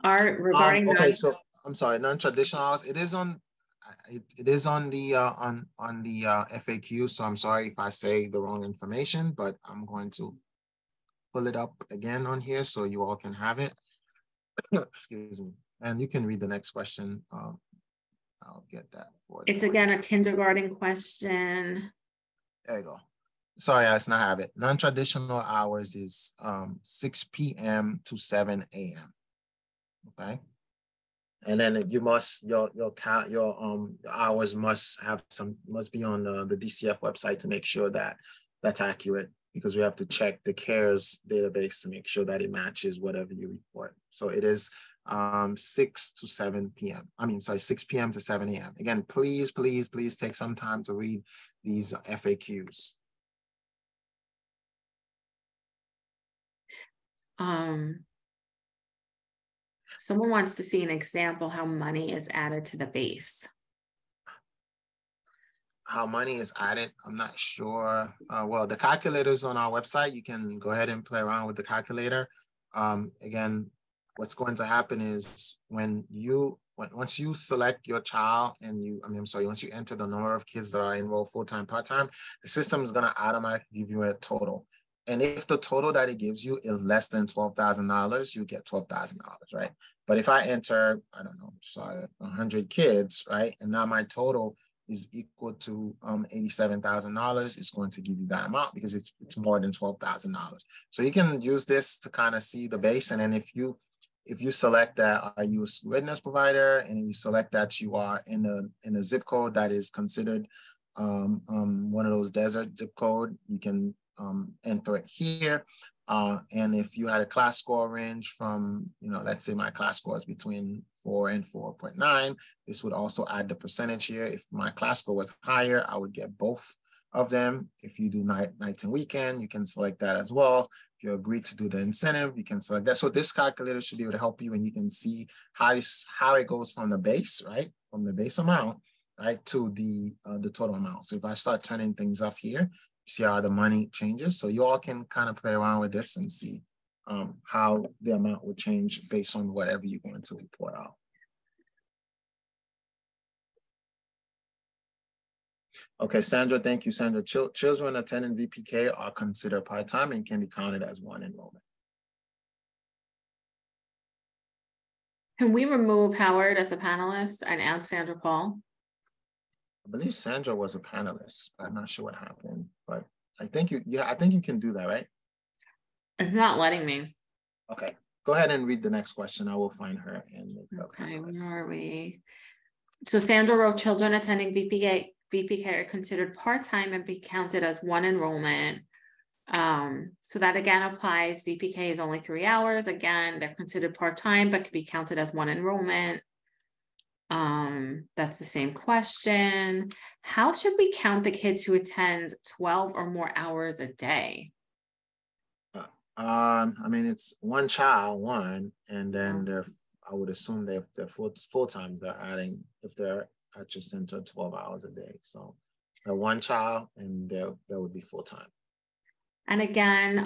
Regarding okay, so I'm sorry, non-traditional hours. It is on the FAQ. So I'm sorry if I say the wrong information, but I'm going to pull it up again on here so you all can have it. Excuse me. And you can read the next question. I'll get that for you. It's again a kindergarten question. There you go. Sorry, I not have it. Non-traditional hours is 6 p.m. to 7 a.m. Okay. And then you must your hours must be on the DCF website to make sure that that's accurate, because we have to check the CARES database to make sure that it matches whatever you report. So it is 6 to 7 p.m. 6 p.m. to 7 a.m. Again, please take some time to read these FAQs. Someone wants to see an example how money is added to the base. How money is added, I'm not sure. Well, the calculator's on our website. You can go ahead and play around with the calculator. Again, what's going to happen is once you select your child and once you enter the number of kids that are enrolled full-time, part-time, the system is going to automatically give you a total. And if the total that it gives you is less than $12,000, you get $12,000, right? But if I enter, 100 kids, right? And now my total is equal to $87,000, it's going to give you that amount because it's more than $12,000. So you can use this to kind of see the base. And then if you select that, are you a readiness provider, and you select that you are in a zip code that is considered one of those desert zip code, you can enter it here. And if you had a class score range from, let's say my class score is between 4 and 4.9. This would also add the percentage here. If my class score was higher, I would get both of them. If you do nights and weekend, you can select that as well. If you agree to do the incentive, you can select that. So this calculator should be able to help you, and you can see how it goes from the base, right? From the base amount, right, to the total amount. So if I start turning things up here, you see how the money changes. So you all can kind of play around with this and see how the amount will change based on whatever you're going to report out. Okay, Sandra, thank you, Sandra. Children attending VPK are considered part-time and can be counted as one enrollment. Can we remove Howard as a panelist and add Sandra Paul? I believe Sandra was a panelist. I'm not sure what happened, but I think I think you can do that, right? It's not letting me. Okay, go ahead and read the next question. I will find her and make her Okay, panelist. where are we? So Sandra wrote, children attending VPK are considered part-time and be counted as one enrollment. So that again applies. VPK is only 3 hours. Again, they're considered part-time, but could be counted as one enrollment. That's the same question. How should we count the kids who attend 12 or more hours a day? I mean, it's one child, and then I would assume that if they're full-time, they're adding, if they're at your center 12 hours a day. So one child, and that would be full-time. And again,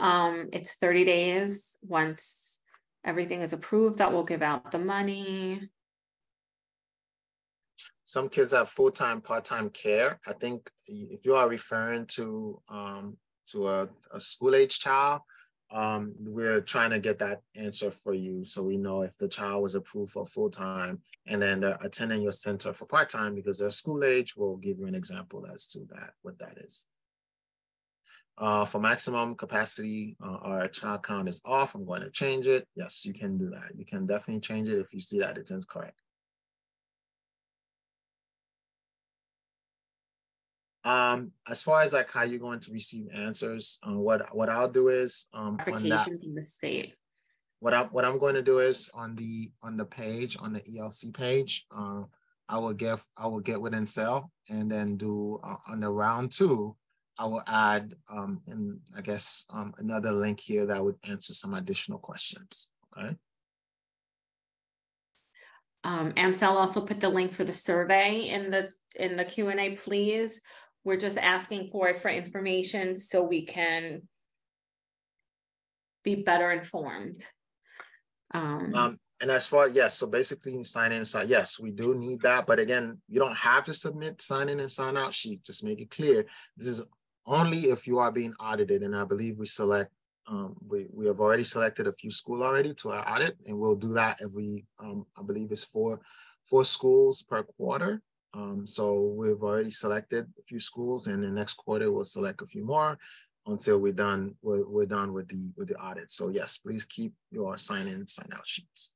it's 30 days. Once everything is approved, that will give out the money. Some kids have full-time, part-time care. I think if you are referring to a school-age child, we're trying to get that answer for you, so we know if the child was approved for full-time and then they're attending your center for part-time because they're school age. We'll give you an example as to that, what that is. For maximum capacity, our child count is off. I'm going to change it. Yes, you can do that. You can definitely change it if you see that it's incorrect. As far as like how you're going to receive answers, what I'll do is verification from the state. What I'm going to do is on the page, on the ELC page, I will get with ELC and then do on the round 2, I will add in I guess another link here that would answer some additional questions. Okay. Ansel also put the link for the survey in the Q&A, please. We're just asking for it for information so we can be better informed. And as far, yes, so basically sign in and sign, yes, we do need that. But again, you don't have to submit sign in and sign out sheet. Just make it clear. This is only if you are being audited. And I believe we select, we have already selected a few schools already to our audit, and we'll do that every, I believe it's four schools per quarter. So we've already selected a few schools, and the next quarter we'll select a few more until we're done with the audit. So yes, please keep your sign in, sign out sheets.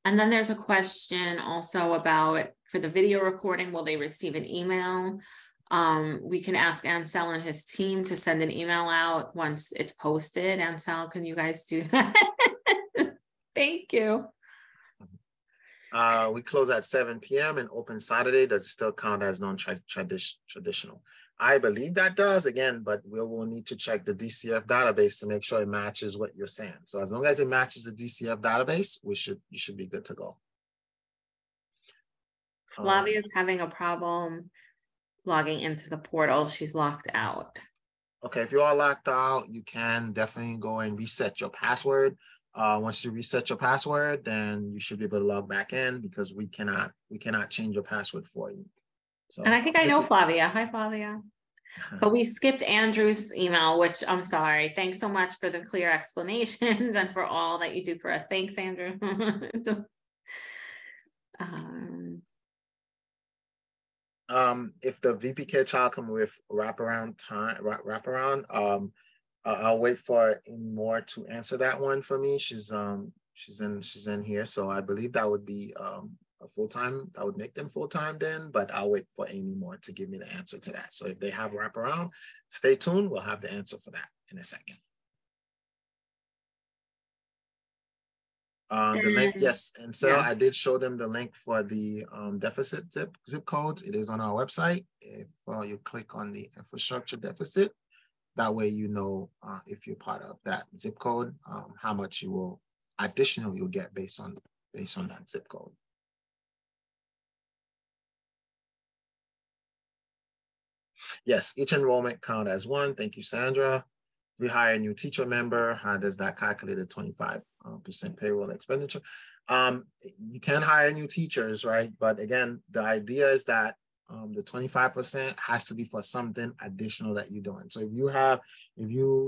And then there's a question also about, for the video recording, will they receive an email? We can ask Ansel and his team to send an email out once it's posted. Ansel, can you guys do that? Thank you. We close at 7 p.m. and open Saturday. Does it still count as non-traditional? I believe that does, again, but we will need to check the DCF database to make sure it matches what you're saying. So as long as it matches the DCF database, you should be good to go. Flavia's having a problem logging into the portal. She's locked out. Okay, if you are locked out, you can definitely go and reset your password. Once you reset your password, then you should be able to log back in, because we cannot change your password for you. So, and I think I know Flavia. Hi, Flavia. But we skipped Andrew's email, which I'm sorry. Thanks so much for the clear explanations and for all that you do for us. Thanks, Andrew. If the VPK child come with wraparound, I'll wait for Amy Moore to answer that one for me. She's in here, so I believe that would be a full-time. That would make them full-time then, but I'll wait for Amy Moore to give me the answer to that. So if they have wraparound, stay tuned. We'll have the answer for that in a second. The link, yes, and so yeah. I did show them the link for the deficit zip codes. It is on our website. If you click on the infrastructure deficit, that way you know if you're part of that zip code, how much you will additional you'll get based on that zip code. Yes, each enrollment count as one. Thank you, Sandra. We hire a new teacher member. How does that calculate a 25% payroll expenditure? You can hire new teachers, right? But again, the idea is that the 25% has to be for something additional that you're doing. So if you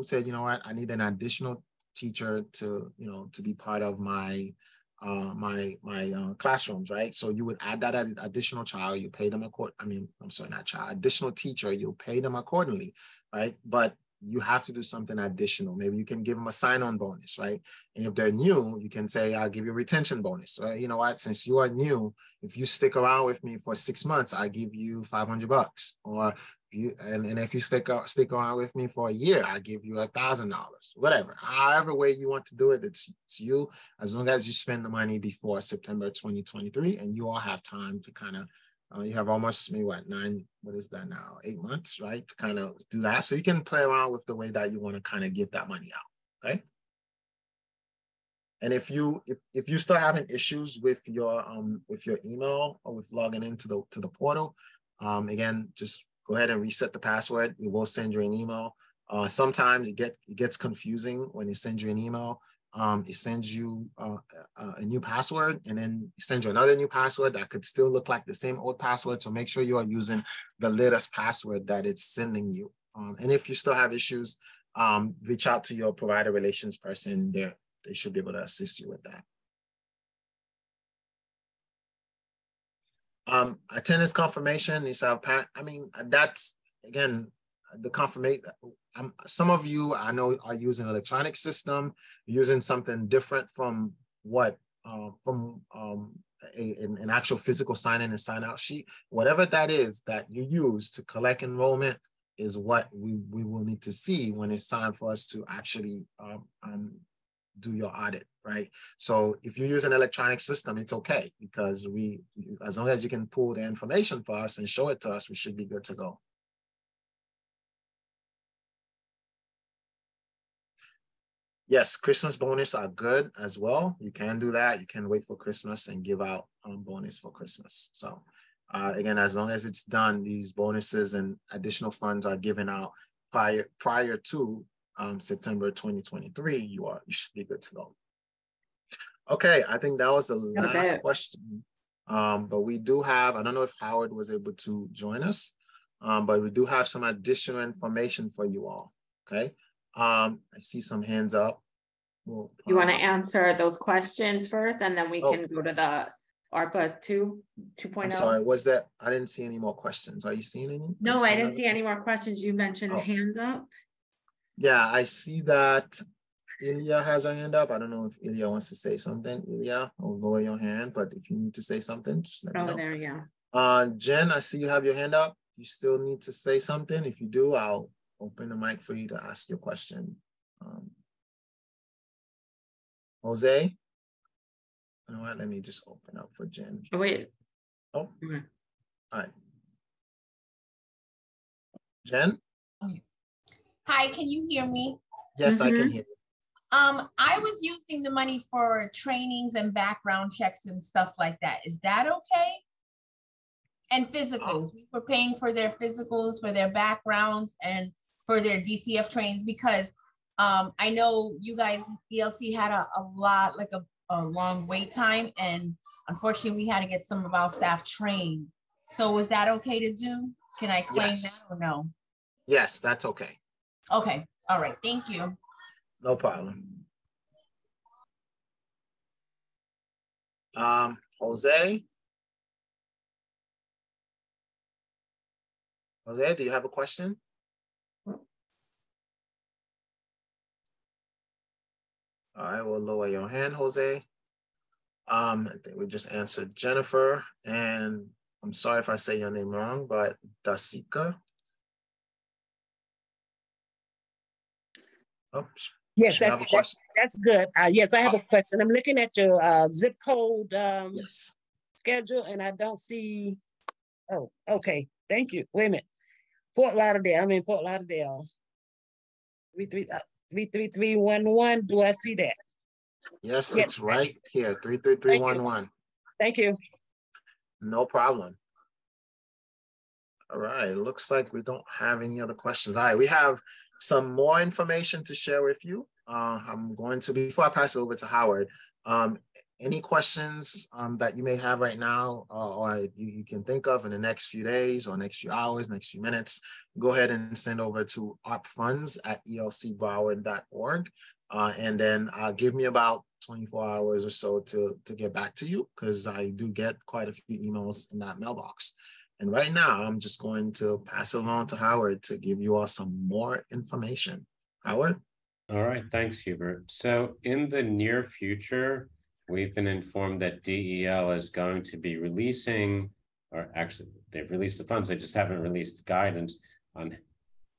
said, you know what, I need an additional teacher to be part of my classrooms, right? So you would add that as additional child, you pay them additional teacher, you'll pay them accordingly, right? But you have to do something additional. Maybe you can give them a sign-on bonus, right? And if they're new, you can say, I'll give you a retention bonus. Right? You know what, since you are new, if you stick around with me for 6 months, I give you $500. Or if you stick around with me for a year, I give you $1,000, whatever. However way you want to do it, it's you, as long as you spend the money before September 2023, and you all have time to kind of you have almost maybe 8 months, right, to kind of do that. So you can play around with the way that you want to kind of give that money out, okay? And if you start having issues with your email or with logging into the portal, again, just go ahead and reset the password. It will send you an email. Sometimes it gets confusing when it sends you an email. It sends you a new password, and then it sends you another new password that could still look like the same old password. So make sure you are using the latest password that it's sending you. And if you still have issues, reach out to your provider relations person. They should be able to assist you with that. Attendance confirmation is that's, again, the confirmation. Some of you I know are using electronic system, using something different from what an actual physical sign-in and sign-out sheet. Whatever that is that you use to collect enrollment is what we will need to see when it's time for us to actually do your audit, right? So if you use an electronic system, it's okay, because as long as you can pull the information for us and show it to us, we should be good to go. Yes, Christmas bonus are good as well. You can do that. You can wait for Christmas and give out bonus for Christmas. So again, as long as it's done, these bonuses and additional funds are given out prior to September 2023, you should be good to go. Okay, I think that was the last question. But we do have, I don't know if Howard was able to join us, but we do have some additional information for you all, okay? I see some hands up. You want to answer those questions first, and then we can go to the ARPA 2.0? I'm sorry, was that, I didn't see any more questions. Are you seeing any? No, I didn't see any more questions. You mentioned hands up. Yeah, I see that Ilya has a hand up. I don't know if Ilya wants to say something. Ilya, I'll lower your hand, but if you need to say something, just let me know. There you go. Jen, I see you have your hand up. You still need to say something. If you do, I'll open the mic for you to ask your question. Jose? You know what? Let me just open up for Jen. Oh, wait. Oh, okay. All right. Jen? Hi, can you hear me? Yes, I can hear you. I was using the money for trainings and background checks and stuff like that. Is that okay? And physicals. We were paying for their physicals, for their backgrounds, and for their DCF trainings, because I know you guys, ELC had a lot, like a long wait time, and unfortunately we had to get some of our staff trained. So was that okay to do? Can I claim that or no? Yes, that's okay. Okay, all right, thank you. No problem. Jose? Jose, do you have a question? All right, we'll lower your hand, Jose. I think we just answered Jennifer, and I'm sorry if I say your name wrong, but Dasika. Oh, Yes, You have a question? that's good. Yes, I have a question. I'm looking at your zip code Yes. schedule, and I don't see. Oh, okay. Thank you. Wait a minute. Fort Lauderdale. I'm in Fort Lauderdale. 33311. Do I see that? Yes, Yes. it's right here. 33311. Thank you. No problem. All right, it looks like we don't have any other questions. All right, we have some more information to share with you. I'm going to, before I pass it over to Howard, any questions that you may have right now or you can think of in the next few days or next few hours, next few minutes, go ahead and send over to arpfunds@elcbroward.org. And then give me about 24 hours or so to get back to you, because I do get quite a few emails in that mailbox. And right now, I'm just going to pass it along to Howard to give you all some more information. Howard? All right, thanks, Hubert. So in the near future, we've been informed that DEL is going to be releasing, or actually they've released the funds, they just haven't released guidance on,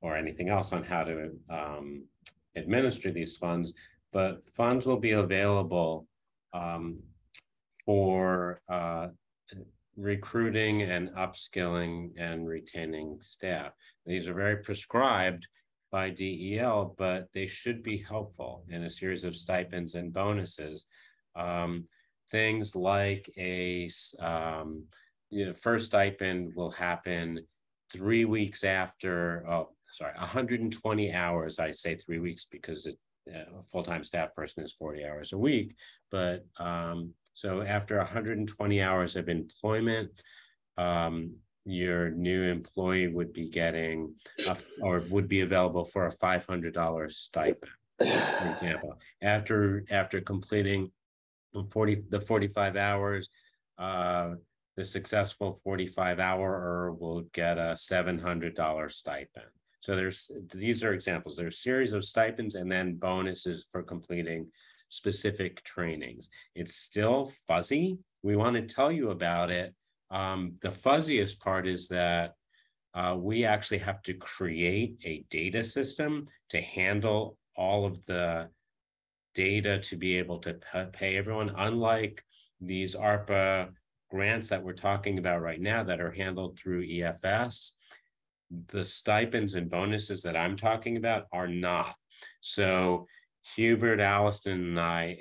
or anything else on how to administer these funds, but funds will be available for recruiting and upskilling and retaining staff. These are very prescribed by DEL, but they should be helpful in a series of stipends and bonuses. Things like a first stipend will happen 3 weeks after, 120 hours. I say 3 weeks because a full-time staff person is 40 hours a week, but so after 120 hours of employment, your new employee would be getting or would be available for a $500 stipend, for example. After completing the 45 hours, the successful 45-hour will get a $700 stipend. So these are examples. There's a series of stipends and then bonuses for completing specific trainings. It's still fuzzy. We want to tell you about it. The fuzziest part is that we actually have to create a data system to handle all of the data to be able to pay everyone, unlike these ARPA grants that we're talking about right now that are handled through EFS. The stipends and bonuses that I'm talking about are not. So Hubert, Alliston, and I,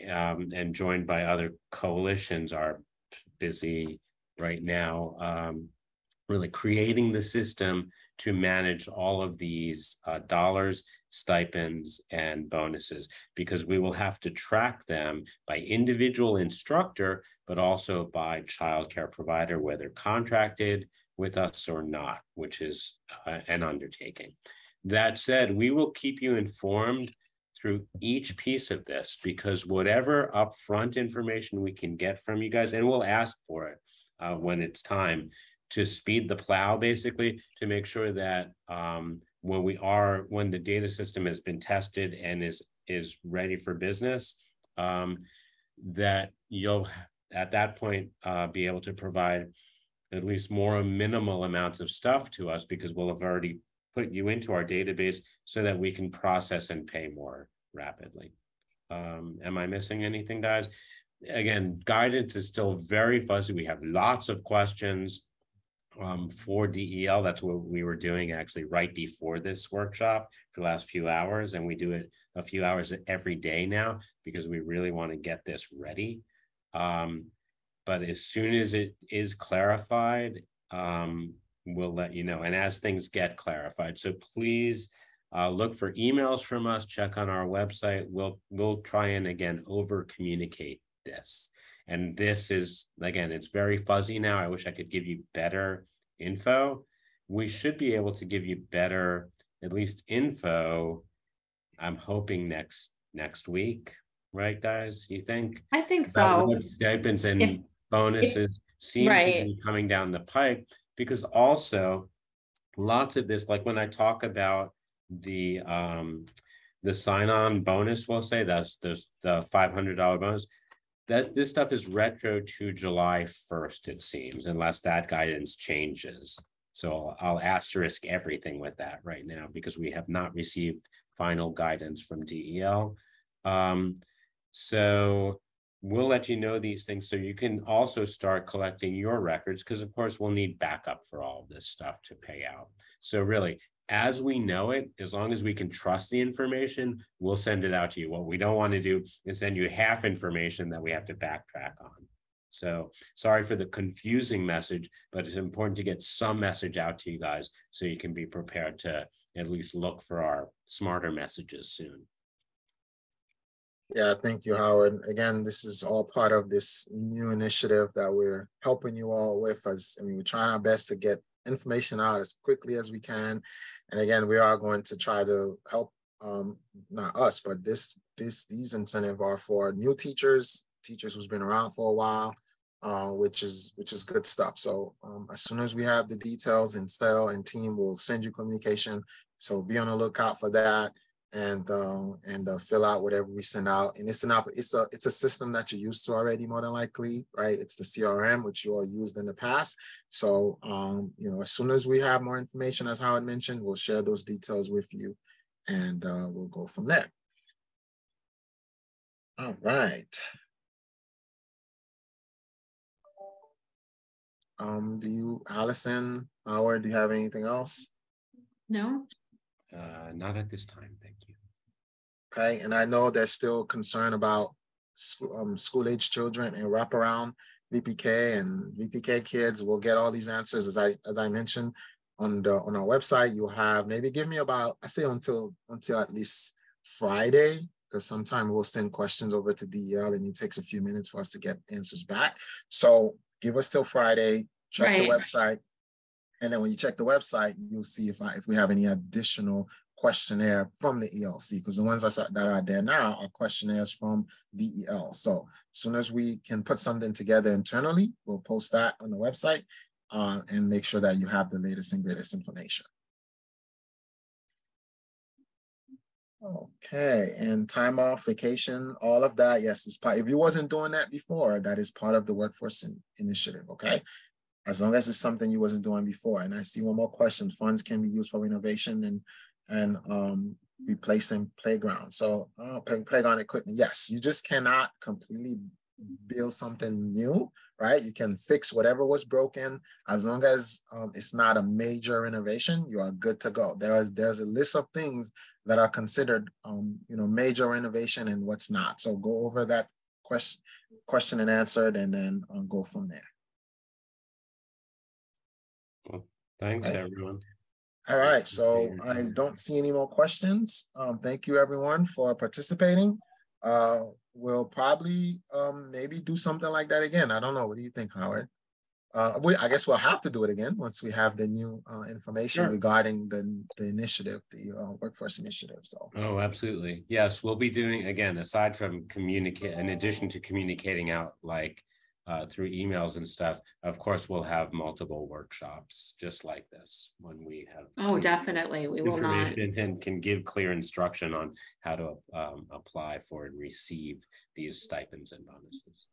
and joined by other coalitions, are busy right now really creating the system to manage all of these dollars, stipends, and bonuses, because we will have to track them by individual instructor, but also by childcare provider, whether contracted with us or not, which is an undertaking. That said, we will keep you informed through each piece of this, because whatever upfront information we can get from you guys, and we'll ask for it when it's time, to speed the plow, basically, to make sure that when the data system has been tested and is ready for business, that you'll at that point be able to provide at least more minimal amounts of stuff to us, because we'll have already put you into our database so that we can process and pay more rapidly. Am I missing anything, guys? Again, guidance is still very fuzzy. We have lots of questions for DEL. That's what we were doing actually right before this workshop for the last few hours, and we do it a few hours every day now because we really want to get this ready. But as soon as it is clarified, we'll let you know, and as things get clarified. So please look for emails from us, check on our website. We'll try and again over communicate this. And this is, again, it's very fuzzy now. I wish I could give you better info. We should be able to give you better, at least info, I'm hoping next week, right, guys? You think? I think so. Stipends and bonuses seem to be coming down the pipe, because also lots of this, like when I talk about the sign-on bonus, we'll say there's the $500 bonus. This stuff is retro to July 1st, it seems, unless that guidance changes. So I'll asterisk everything with that right now, because we have not received final guidance from DEL. So we'll let you know these things so you can also start collecting your records, because of course we'll need backup for all of this stuff to pay out. So really, as we know it, as long as we can trust the information, we'll send it out to you. What we don't want to do is send you half information that we have to backtrack on. So sorry for the confusing message, but it's important to get some message out to you guys so you can be prepared to at least look for our smarter messages soon. Yeah, thank you, Howard. Again, this is all part of this new initiative that we're helping you all with. We're trying our best to get information out as quickly as we can. And again, we are going to try to help, not us, but these incentives are for new teachers who's been around for a while, which is good stuff. So as soon as we have the details, and Stell and team will send you communication. So be on the lookout for that. And fill out whatever we send out. And it's a system that you're used to already, more than likely, right? It's the CRM, which you all used in the past. So, as soon as we have more information, as Howard mentioned, we'll share those details with you, and we'll go from there. All right. Allison, Howard, do you have anything else? No. Not at this time, thank you. Okay, and I know there's still concern about school-age children and wraparound VPK and VPK kids. We'll get all these answers as I mentioned on our website. You'll have maybe give me about, I say until at least Friday, because sometime we'll send questions over to DEL and it takes a few minutes for us to get answers back. So give us till Friday. Check the website. And then when you check the website, you'll see if we have any additional questionnaire from the ELC, because the ones that are there now are questionnaires from DEL. So as soon as we can put something together internally, we'll post that on the website and make sure that you have the latest and greatest information. Okay, and time off, vacation, all of that, yes, is part. If you wasn't doing that before, that is part of the workforce initiative, okay? As long as it's something you wasn't doing before. And I see one more question. Funds can be used for renovation and replacing playground. So playground equipment, yes, you just cannot completely build something new, right? You can fix whatever was broken. As long as it's not a major renovation, you are good to go. There's a list of things that are considered major renovation and what's not. So go over that question and answered, and then go from there. Thanks, everyone. All right, so I don't see any more questions. Thank you, everyone, for participating. We'll probably maybe do something like that again. I don't know. What do you think, Howard? I guess we'll have to do it again once we have the new information regarding the initiative, the workforce initiative. So. Oh, absolutely. Yes, we'll be doing, again, aside from in addition to communicating out through emails and stuff, of course, we'll have multiple workshops just like this when we have. Oh, definitely. We will not. And can give clear instruction on how to apply for and receive these stipends and bonuses.